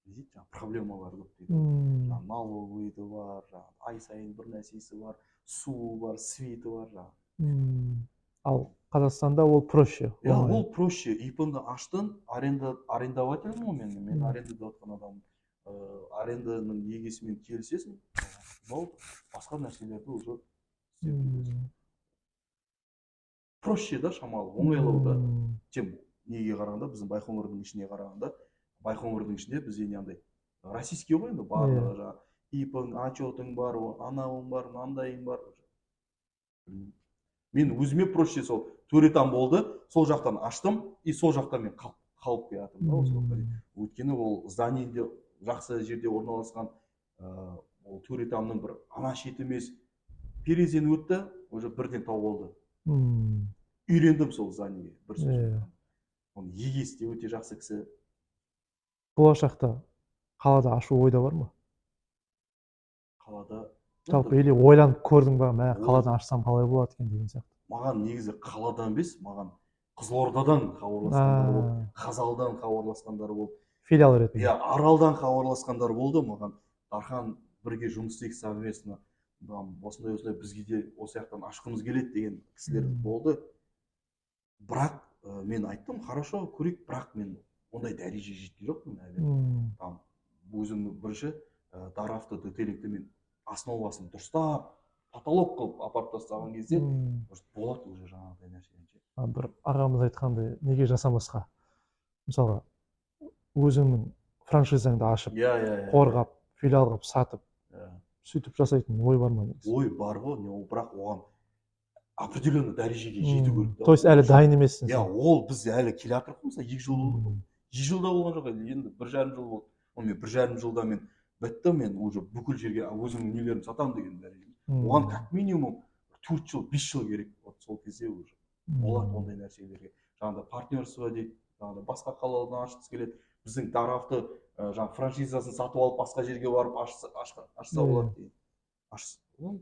не дейді, проблемалар көп дейді. Жаңағы налогыйды бар, ай сайын бір нәрсесі бар, суы бар, светі бар жаңағы. Ал Қазақстанда ол проще. Иә, ол проще. ИП-ны аштың, арендовательмін ғой мен арендада отқан адаммын. Аренданың егесімен келісесің, болды, басқа нәрселерді уже істеп бересің. Проще да, шамалы, оңайлау да. Чем неге қарағанда, біздің Байқоңырдың ішіне қарағанда, Байқоңырдың ішінде бізде неандай российский ғой енді, барлығы жаңағы ИП-ң, отчетың бар, анауың бар, мынандайың бар. Мен өзіме проще сол Төретам болды, сол жақтан аштым, и сол жақтан мен қалып келатырмын да осы уақытқа дейін. Өйткені ол зданиеде жақсы жерде орналасқан, ол Төретамның бір ана шеті емес, перезен өтті, уже бірден тау болды. Үйрендім сол зданиеге, бір сөз. Оны егесі де өте жақсы кісі. Болашақта қалада ашу ойда бар ма? Қалада Жалпы или ойланып көрдің ба, мә қаладан ашсам қалай болады екен деген сияқты. Маған негізі қаладан емес, маған Қызылордадан хабарласқандар болды, Қазалдан хабарласқандар болды. Филиал ретінде. Иә, Аралдан хабарласқандар болды. Маған Дархан бірге жұмыс істейік совместно. Осындай бізге де осы жақтан ашқымыз келеді деген кісілер болды. Бірақ мен айттым, хорошо, көрейік, бірақ мен ондай дәреже жеткен жоқпын әлі. Өзімнің бірінші Даравто детейлингті мен основасын дұрыстап, потолок қылып апарып тастаған кезде болады уже жаңағыдай нәрселерше. Бір ағамыз айтқандай, неге жасамасқа? Мысалға, өзіңнің франшизаңды ашып, қорғап, филиал қылып сатып, сөйтіп жасайтын ой бар ма? Ой бар ғой, бірақ оған определенный дәрежеге жету керек. То есть әлі дайын емессің сен? Ол біз әлі келе жатырмыз, мысалы 2 жыл болды. 2 жылда болған жоқ, енді 1,5 жыл болды. Мен 1,5 жылда мен бітті, мен уже бүкіл жерге өзімнің нелерімді сатамын деген дәреже. Оған как минимум 4 жыл, 5 жыл керек. Вот сол кезде уже болады ондай нәрселерге. Жаңағыда партнерство дейді, жаңағыда басқа қаладан ашқысы келеді. Біздің Даравто жаңағы франшизасын сатып алып, басқа жерге барып ашса болады дейді.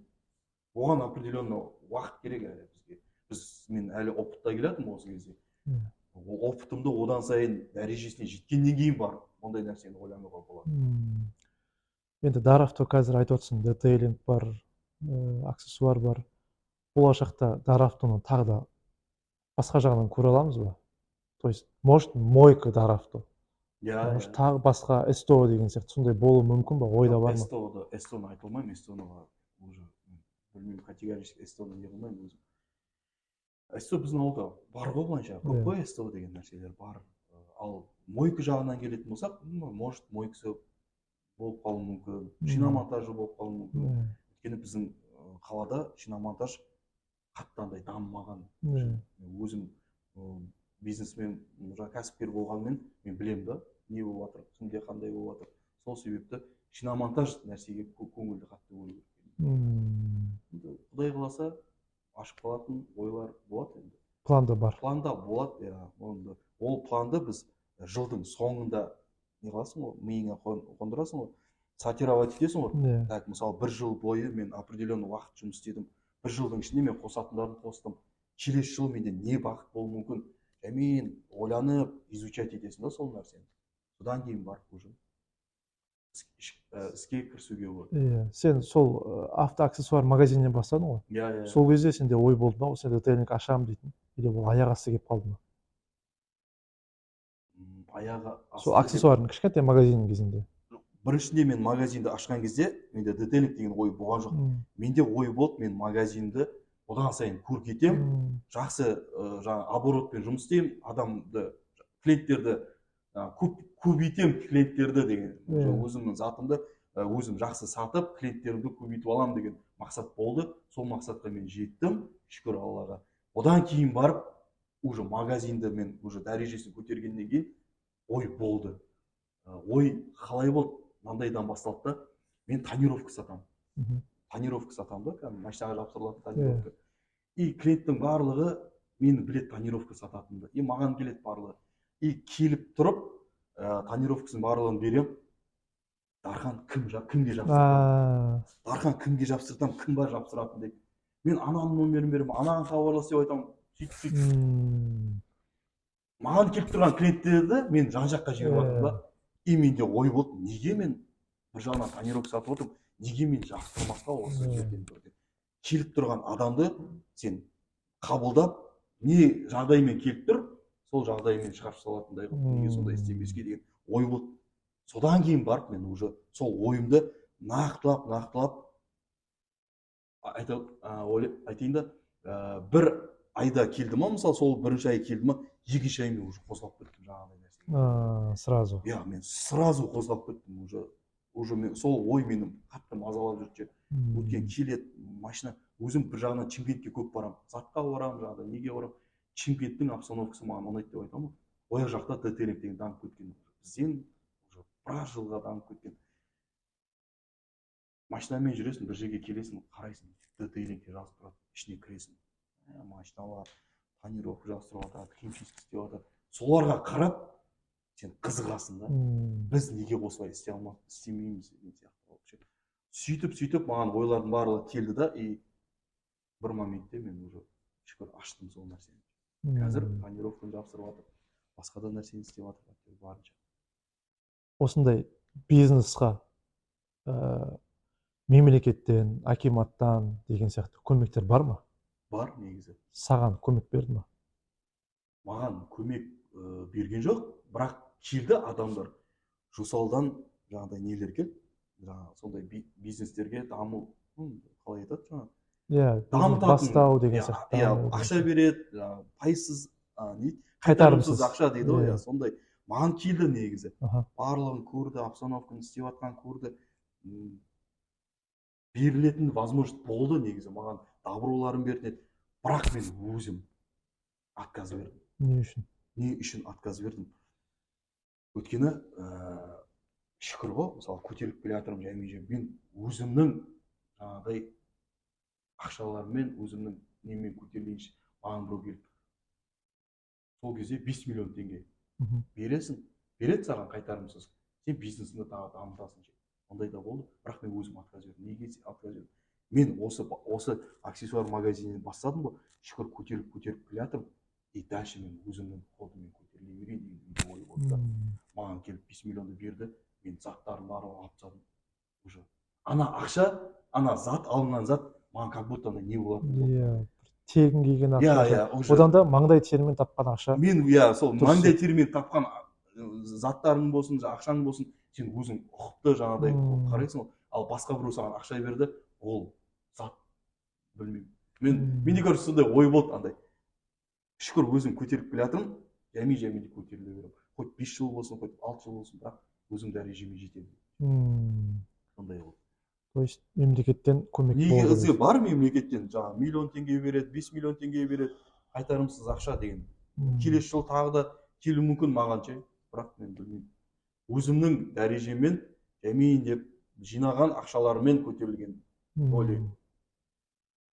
Оған определенный уақыт керек әлі бізге. Мен әлі опытта келатырмын осы кезде. Опытымды одан сайын дәрежесіне жеткеннен кейін бар ондай нәрсені ойлануға болады. Енді Даравто қазір айтып отырсың, детейлинг бар, аксессуар бар. Болашақта Даравтоны тағы да басқа жағынан көре аламыз ба? То есть, может, мойка Даравто. Может, тағы басқа СТО деген сияқты сондай болуы мүмкін ба? Ойда бар ма? СТОны айта алмаймын, СТОны уже білмеймін, категорически СТОны не қылмаймын өзім. СТО біздің ауылда бар ғой былайша, көп қой СТО деген нәрселер бар. Ал мойка жағынан келетін болсақ, может, мойкасы болып қалуы мүмкін, шиномонтажы болып қалуы мүмкін. Өйткені біздің қалада шиномонтаж қаттандай дамымаған. Өзім бизнесмен, кәсіпкер болғанмен мен білемін да, не болып жатыр, кімде қандай болып жатыр. Сол себепті шиномонтаж нәрсеге көңілді қатты бөлу керек. Құдай қаласа ашып қалатын ойлар болады енді. Планда бар. Планда болады, ол планды біз жылдың соңында не қыласың ғой, миыңа қондырасың ғой, сортировать етесің ғой. Так, мысалы 1 жыл бойы мен определенный уақыт жұмыс істедім. 1 жылдың ішінде мен қосатындарын қостым. Келесі жыл менде не бағыт болуы мүмкін? Мен ойланып, изучать етесің да сол нәрсені. Содан кейін барып уже іске кірісуге болады. Сен сол автоаксессуар магазиннен бастадың ғой? Сол кезде сенде ой болды ма, осы детейлинг ашамын дейтін? Или ол аяқ асты келіп қалды ма? Сол аксессуардың кішкентай магазиннің кезінде. Біріншінде мен магазинді ашқан кезде менде детейлинг деген ой болған жоқ. Менде ой болды, мен магазинді одан сайын көркейтем, жақсы оборотпен жұмыс істеймін, адамды, клиенттерді көбейтем, клиенттерді деген. Өзімнің затымды өзім жақсы сатып, клиенттерімді көбейтіп аламын деген мақсат болды. Сол мақсатқа мен жеттім, шүкір Аллаға. Одан кейін барып уже магазинді мен уже дәрежесін көтергеннен кейін ой болды. Ой қалай болды, мынандайдан басталды да, мен тонировка сатамын. Тонировка сатамын да, кәдімгі машинаға жапсырылатын тонировка. И клиенттің барлығы мені білет тонировка сататынымды. И маған келеді барлығы. И келіп тұрып, тонировкасын барлығын берем. Дархан кімге жапсыртамын? Дархан кімге жапсыртамын? Кім бар жапсыратын дейді. Мен ананың номерін беремін, анаған хабарласып айтамын. Сөйтіп. Маған келіп тұрған клиенттерді мен жан-жаққа жіберіп жатырмын да. И менде ой болды, неге мен бір жағынан тонировка сатып отырмын, неге мен жапсырмасқа осы жерден көрдім. Келіп тұрған адамды сен қабылдап, не жағдаймен келіп тұр, сол жағдаймен шығарып салатындай қылып, неге сондай істемеске деген ой болды. Содан кейін барып мен уже сол ойымды нақтылап айтайын да, бір айда келді ма, мысалы сол бірінші ай келді ма, екінші ай мен уже қозғалып кеттім жаңағыдай нәрсе. Сразу. Иә, мен сразу қозғалып кеттім уже мен сол ой мені қатты мазалап жүрді. Өткен келеді машина, өзім бір жағынан Чимкентке көп барамын, затқа барамын, жаңағыдай неге барамын. Чимкенттің обстановкасы маған ұнайды деп айтамын. Ояқ жақта детейлинг деген дамып кеткен. Бізден уже біраз жылға дамып кеткен. Машинамен жүресің, бір жерге келесің, қарайсың, детейлингте жазып тұрады, ішіне кіресің. Машиналар, тонировка жабыстырып жатады, химчистка істеп жатады. Соларға қарап, сен қызығасың да. Біз неге осылай істемейміз деген сияқты. Сөйтіп маған ойлардың барлығы келді да, и бір моментте мен уже шүкір аштым сол нәрсені. Қазір тонировканы жабыстырып жатыр, басқа да нәрсені істеп жатыр барынша. Осындай бизнесқа мемлекеттен, акиматтан деген сияқты көмектер бар ма? Бар негізі. Саған көмек берді ма? Маған көмек берген жоқ, бірақ келді адамдар. Жусалдан жаңағыдай нелер келді, сондай бизнестерге даму, қалай айтады жаңа? Иә, бастау деген сияқты. Иә, ақша береді, пайсыз, қайтарымсыз ақша дейді ғой, сондай. Маған келді негізі. Барлығын көрді, обстановканы істеп жатқан көрді. Берілетін возможность болды негізі, маған доброларын берді. Бірақ мен өзім отказ бердім. Не үшін? Не үшін отказ бердім? Өйткені шүкір ғой, мысалы көтеріліп келе жатырмын жаймен, мен өзімнің жаңағыдай ақшалармен, өзімнің немен көтерілейінші, маған біреу келіп. Сол кезде 5 миллион теңге бересің, береді саған қайтарымсыз, сен бизнесіңді тағы дамытасың. Ондай да болды, бірақ мен өзім отказ бердім. Неге отказ бердім? Мен осы аксессуар магазиннен бастадым ғой, шүкір көтеріліп келе жатырмын. И дальше мен өзімнің қолыммен көтеріле берейін деген ой болды. Маған келіп 5 миллионды берді, мен заттарын барлығын алып тастадым. Уже ана ақша, ана зат, алынған зат маған как будто не болады. Иә, тегін келген ақша. Иә, одан да маңдай термен тапқан ақша. Мен сол маңдай термен тапқан заттарың болсын, ақшаң болсын, сен өзің ұқыпты жаңағыдай қарайсың. Ал басқа біреу саған ақша берді, ол зат білмеймін. Менде кажется сондай ой болды андай. Шүкір өзім көтеріп келе жатырмын, жаймен көтеріле беремін. Хоть 5 жыл болсын, хоть 6 жыл болсын, бірақ өзім дәрежеме жетемін. Сондай болды. То есть мемлекеттен көмек болды. Неге бар мемлекеттен, жаңа миллион теңге береді, 5 миллион теңге береді, қайтарымсыз ақша деген. Келесі жыл тағы да келуі мүмкін маған ше, бірақ мен білмеймін. Өзімнің дәрежемен жаймен деп жинаған ақшаларымен көтерілген ойлаймын.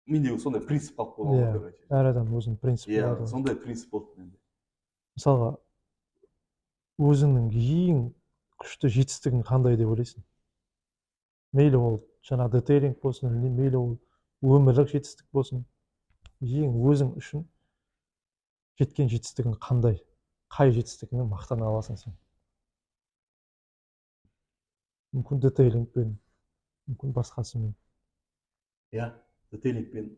Менде сондай принцип қалып қойған. Әр адам өзінің принципі болады. Сондай принцип болды менде. Мысалға, өзіңнің ең күшті жетістігің қандай деп ойлайсың? Мейлі ол жаңа детейлинг болсын, мейлі ол өмірлік жетістік болсын, ең өзің үшін жеткен жетістігің қандай? Қай жетістігіңмен мақтана аласың сен? Мүмкін детейлингпен, мүмкін басқасымен. Иә, детейлингпен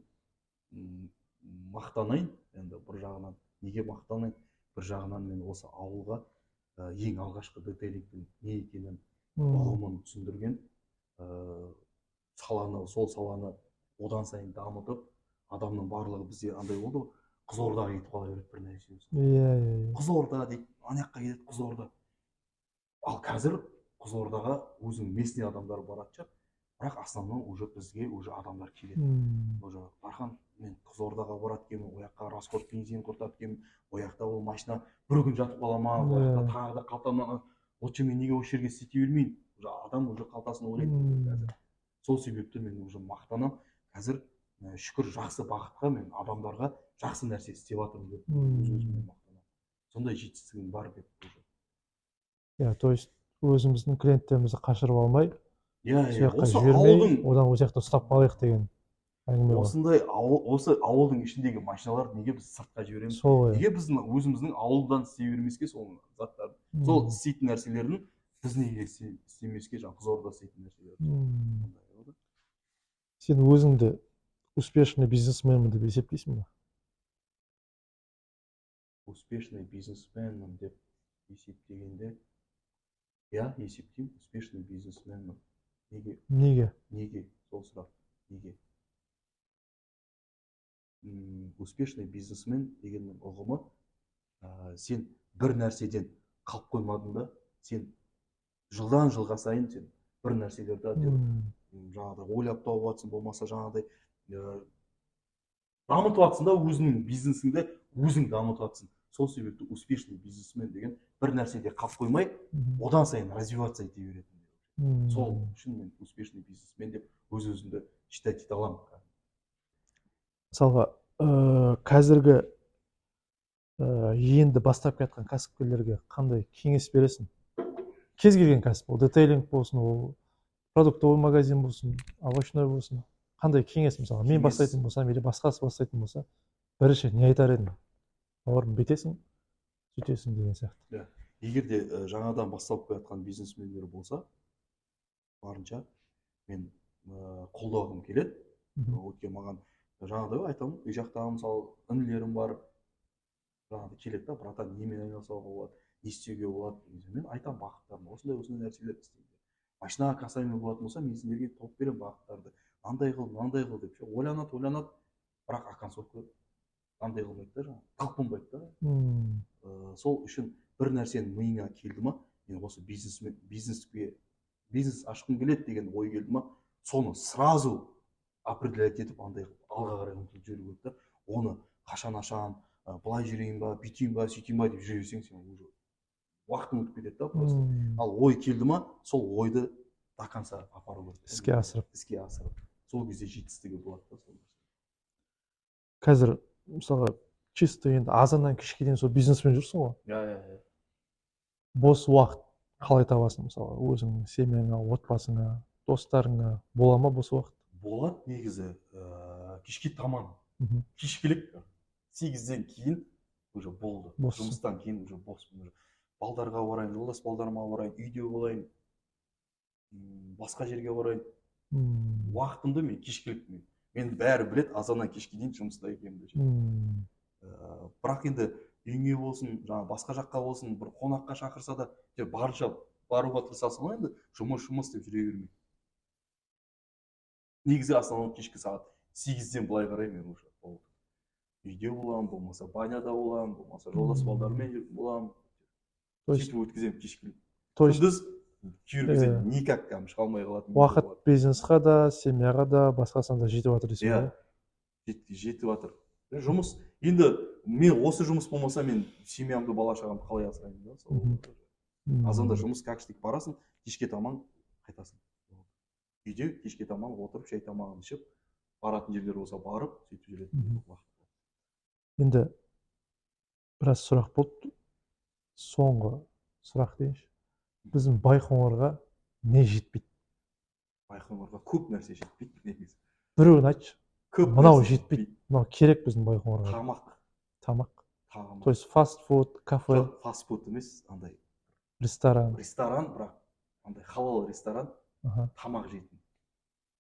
мақтанайын, енді бір жағынан. Неге мақтанайын? Бір жағынан мен осы ауылға ең алғашқы детейлингтің не екенін ұғымын түсіндірген, сол саланы одан сайын дамытып, адамның барлығы бізде андай болды, Қызылордаға кетіп қала береді бір нәрсе. Иә. Қызылорда дейді, анаяққа кетеді Қызылорда. Ал қазір Қызылордаға өзінің местный адамдары барады. бірақ основном уже бізге уже адамдар келеді. Уже Дархан, мен Қызылордаға барады екенмін, ол жаққа расход бензин құртады екенмін, ол жақта ол машина бір күн жатып қала ма, ол жақта тағы да қалтамнан лучше мен неге осы жерге істете бермеймін. Уже адам уже қалтасын ойлайды қазір. Сол себепті мен уже мақтанамын. Қазір шүкір жақсы бағытқа мен адамдарға жақсы нәрсе істеп жатырмын деп өз-өзіме мақтанамын. Сондай жетістігім бар деп уже. Иә, то есть өзіміздің клиенттерімізді қашырып алмай, Иә, сол жаққа осы жібермей, ауылдың одан осы жақта ұстап қалайық деген әңгіме бар. осындай осы ауылдың ішіндегі машиналарды неге біз сыртқа жібереміз? Сол ғой. Неге біздің өзіміздің ауылдан істей бермеске сол заттарды? Сол істейтін нәрселерін біз неге істемеске, жаңағы Қызылордада істейтін нәрселерді. Сен өзіңді успешный бизнесменмін деп есептейсің бе? Успешный бизнесменмін деп есептегенде, иә, есептеймін, успешный бизнесменмін. Неге? Неге? Сол сұрақ. Неге? Успешный бизнесмен дегеннің ұғымы, сен бір нәрседен қалып қоймадың да, сен жылдан жылға сайын сен бір нәрселерді жаңағыдай ойлап тауып жатсың, болмаса жаңағыдай дамытып жатсың да, өзіңнің бизнесіңді өзің дамытып жатсың. Сол себепті успешный бизнесмен деген бір нәрседе қалып қоймай, одан сайын развиваться ете беретін. Сол үшін мен успешный бизнесмен деп өз-өзімді считать ете аламын. Мысалға, қазіргі енді бастап кеткен кәсіпкерлерге қандай кеңес бересің? Кез келген кәсіп, ол детейлинг болсын, ол продуктовый магазин болсын, овощной болсын, қандай кеңес, мысалы, мен бастайтын болсам, или басқасы бастайтын болса, бірінші не айтар едім? Бауырым, бүйтесің, сөйтесің деген сияқты. Егер де жаңадан бастап келатқан бизнесмендер болса, барынша мен қолдағым келеді. Өйткені маған жаңағыдай айтамын, үй жақтағы мысалы інілерім бар, жаңағыдай келеді да, братан, немен айналысуға болады, не істеуге болады. Мен айтамын бағыттарын, осындай нәрселер істейді. Машинаға касамен болатын болса, мен сендерге тауып беремін бағыттарды. Мынандай қыл деп ойланады, бірақ оконцовка андай қылмайды да, жаңағы талпынбайды да. Сол үшін бір нәрсенің миыңа келді ма, мен осы бизнес ашқым келеді деген ой келді ма, соны сразу определять етіп, андай алға қарай ұмтылып жүру керек та. Оны қашан ашам, былай жүрейін ба, бүйтейін ба, сөйтейін ба деп жүре берсең, сен уже уақытың өтіп кетеді да просто. Ал ой келді ма, сол ойды до конца апару керек. Іске асырып. Сол кезде жетістігі болады да. Қазір мысалға чисто енді азаннан кешке дейін сол бизнеспен жүрсің ғой. Иә. Бос уақыт қалай табасың, мысалға өзіңнің семьяңа, отбасыңа, достарыңа бола ма бос уақыт? Болады негізі. Кешке таман. Кешкілік 8-ден кейін уже болды. Жұмыстан кейін уже боспын. Балдарға барайын, жолдас балдарыма барайын, үйде болайын, басқа жерге барайын. Уақытымды мен кешкілік. Мен бәрі білет, азаннан кешке дейін жұмыста екенімді. Бірақ енді үйіңе болсын, басқа жаққа болсын, бір қонаққа шақырса да, барынша баруға тырысасың ғой, енді жұмыс деп жүре бермей. Негізі основном кешкі сағат 8-ден былай қарай мен уже болды. Үйде боламын, болмаса баняда боламын, болмаса жолдас балдармен боламын. Сөйтіп өткіземін кешкілік. Күндіз күйіргізем, никак шыға алмай қалатын. Уақыт бизнесқа да, семьяға да, басқасына да жетіп жатыр дейсің ғой? Жетіп жатыр. Жұмыс, енді мен осы жұмыс болмаса, мен семьямды, бала шағамды қалай асыраймын да? Азанда жұмыс как штик барасың, кешке таман қайтасың. Үйде кешке таман отырып, шай тамағын ішіп, баратын жерлер болса барып, сөйтіп жүретін уақыт. Енді біраз сұрақ болды. Соңғы сұрақ дейінші. Біздің Байқоңырға не жетпейді? Байқоңырға көп нәрсе жетпейді негізі. Біреуін айтшы. Мынау жетпейді. Мынау керек біздің Байқоңырға. Тамақ. То есть фастфуд, кафе. Фастфуд емес, андай ресторан. Бірақ андай халал ресторан, тамақ жейтін.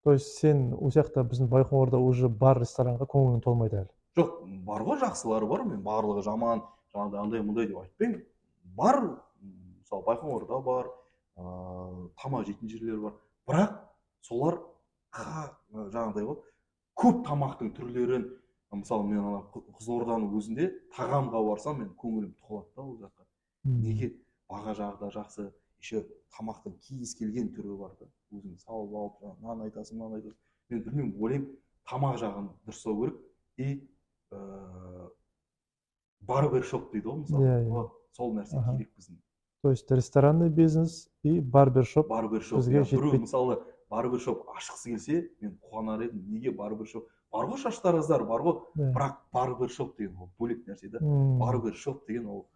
То есть сен осы жақта біздің Байқоңырда уже бар ресторанға көңілің толмайды әлі? Жоқ, бар ғой, жақсылары бар, мен барлығы жаман, жаңағыдай андай-мұндай деп айтпаймын. Бар, мысалы Байқоңырда бар, тамақ жейтін жерлер бар. Бірақ солар жаңағыдай ғой, көп тамақтың түрлерін, мысалы мен ана Қызылорданың өзінде тағамға барсам, мен көңілім толады да ол жаққа. Неге? Баға жағы да жақсы, еще тамақтың кез келген түрі бар да, өзің салып алып жаңағы нан айтасың, мен білмеймін, ойлаймын тамақ жағын дұрыстау керек. И барбершоп дейді ғой мысалы, вот сол нәрсе керек біздің. То есть ресторанный бизнес и барбершоп бізге Біреу жетпейді. мысалы барбершоп ашқысы келсе, мен қуанар едім, неге барбершоп? Бар ғой шаштараздар, бар ғой, бірақ барбершоп деген ол бөлек нәрсе да. Барбершоп деген ол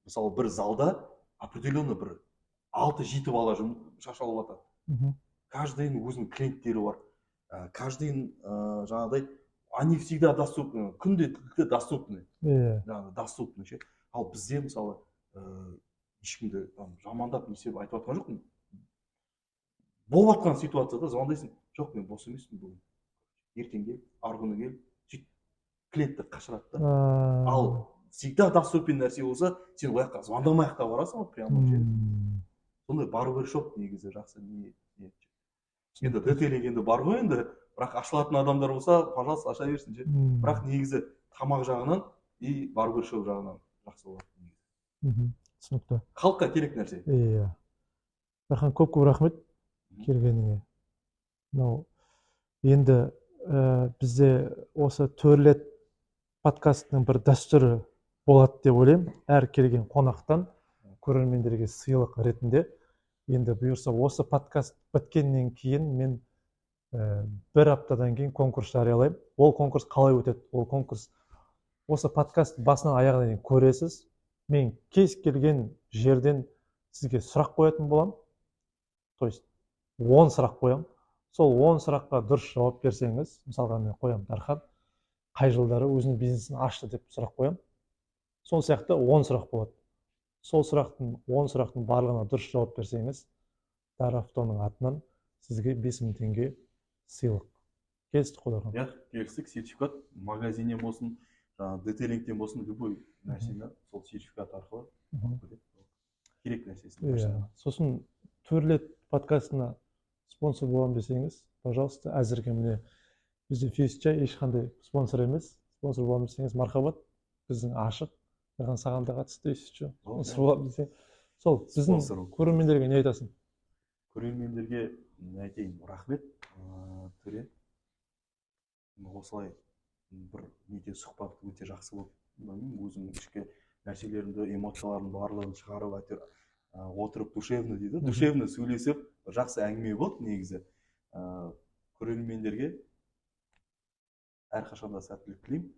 мысалы бір залда определенно бір 6-7 бала шаш алып жатады. Каждыйның өзінің клиенттері бар. Каждыйның жаңағыдай они всегда доступны, күнде доступны. Жаңағы доступны ше. Ал бізде мысалы ешкімді жамандап несеп айтып жатқан жоқпын. Болып жатқан ситуацияда звондайсың, жоқ мен бос емеспін бүгін. Ертең кел, арғы күні кел, сөйтіп клиентті қашырады да. Ал всегда доступен нәрсе болса, сен ол жаққа звондамай-ақ та барасың ғой прямо ше. Сондай барбершоп негізі жақсы не. Енді детейлинг енді бар ғой енді, бірақ ашылатын адамдар болса, пожалуйста, аша берсін ше. Бірақ негізі тамақ жағынан и барбершоп жағынан жақсы болады. Түсінікті. Халыққа керек нәрсе. Иә. Дархан, көп рахмет келгеніңе. Мынау енді бізде осы төрлет подкасттың бір дәстүрі болады деп ойлаймын. Әр келген қонақтан көрермендерге сыйлық ретінде. Енді бұйырса осы подкаст біткеннен кейін мен бір аптадан кейін конкурс жариялаймын. Ол конкурс қалай өтеді? Ол конкурс осы подкаст басынан аяғына дейін көресіз. Мен кез келген жерден сізге сұрақ қоятын боламын. То есть 10 сұрақ қоямын. Сол 10 сұраққа дұрыс жауап берсеңіз, мысалға мен қоямын, Дархан қай жылдары өзінің бизнесін ашты деп сұрақ қоямын. Сол сияқты 10 сұрақ болады. Сол 10 сұрақтың барлығына дұрыс жауап берсеңіз, Даравтоның атынан сізге 5000 теңге сыйлық. Келістік қой, Дархан? Иә, келістік. Сертификат магазиннен болсын, детейлингтен болсын, любой нәрсені сол сертификат арқылы керек нәрсесін. Сосын төрлет подкастына спонсор боламын десеңіз, пожалуйста, әзірге міне бізде фейсчай ешқандай спонсор емес. Спонсор боламын десеңіз, мархабат, біздің ашық. Дархан, саған да қатысты еще спонсор боламын десең. Сол, біздің көрермендерге не айтасың? Көрермендерге не айтайын, рахмет. Төре. Осылай бір неде сұхбат өте жақсы болды. Өзім ішкі нәрселерімді, эмоцияларымды барлығын шығарып әйтеуір отырып душевно дейді. Душевно сөйлесіп, жақсы әңгіме болды негізі. Көрермендерге әрқашанда сәттілік тілеймін.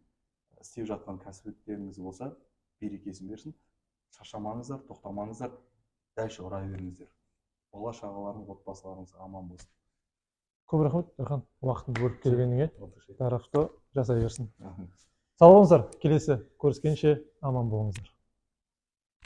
Істеп жатқан кәсіптеріңіз болса, берекесін берсін. Шаршамаңыздар, тоқтамаңыздар, дәл ұра беріңіздер. Бала шағаларыңыз, отбасыларыңыз аман болсын. Көп рахмет, Дархан, уақытыңды бөліп келгеніңе. Даравто жасай берсін. Сау болыңыздар, келесі көріскенше аман болыңыздар.